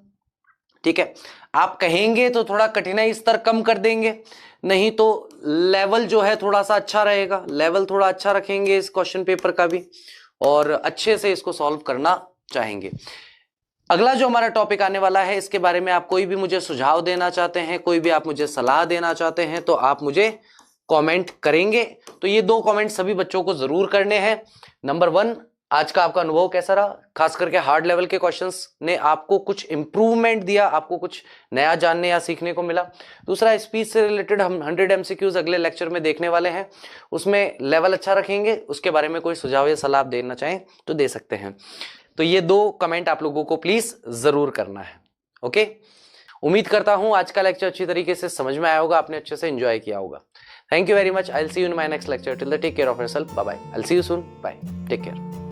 A: ठीक है। आप कहेंगे तो थोड़ा कठिनाई स्तर कम कर देंगे, नहीं तो लेवल जो है थोड़ा सा अच्छा रहेगा, लेवल थोड़ा अच्छा रखेंगे इस क्वेश्चन पेपर का भी, और अच्छे से इसको सॉल्व करना चाहेंगे। अगला जो हमारा टॉपिक आने वाला है, इसके बारे में आप कोई भी मुझे सुझाव देना चाहते हैं, कोई भी आप मुझे सलाह देना चाहते हैं, तो आप मुझे कमेंट करेंगे। तो ये 2 कमेंट सभी बच्चों को जरूर करने हैं। नंबर 1, आज का आपका अनुभव कैसा रहा? खास करके हार्ड लेवल के क्वेश्चंस ने आपको कुछ इंप्रूवमेंट दिया, आपको कुछ नया जानने या सीखने को मिला? दूसरा, स्पीच से रिलेटेड हम 100 MCQs अगले लेक्चर में देखने वाले हैं, उसमें लेवल अच्छा रखेंगे, उसके बारे में कोई सुझाव या सलाह देना चाहें तो दे सकते हैं। तो ये 2 कमेंट आप लोगों को प्लीज जरूर करना है, ओके। उम्मीद करता हूं आज का लेक्चर अच्छी तरीके से समझ में आया होगा, आपने अच्छे से एंजॉय किया होगा। Thank you very much. I will see you in my next lecture. Till then take care of yourself. Bye bye. I will see you soon. Bye. Take care.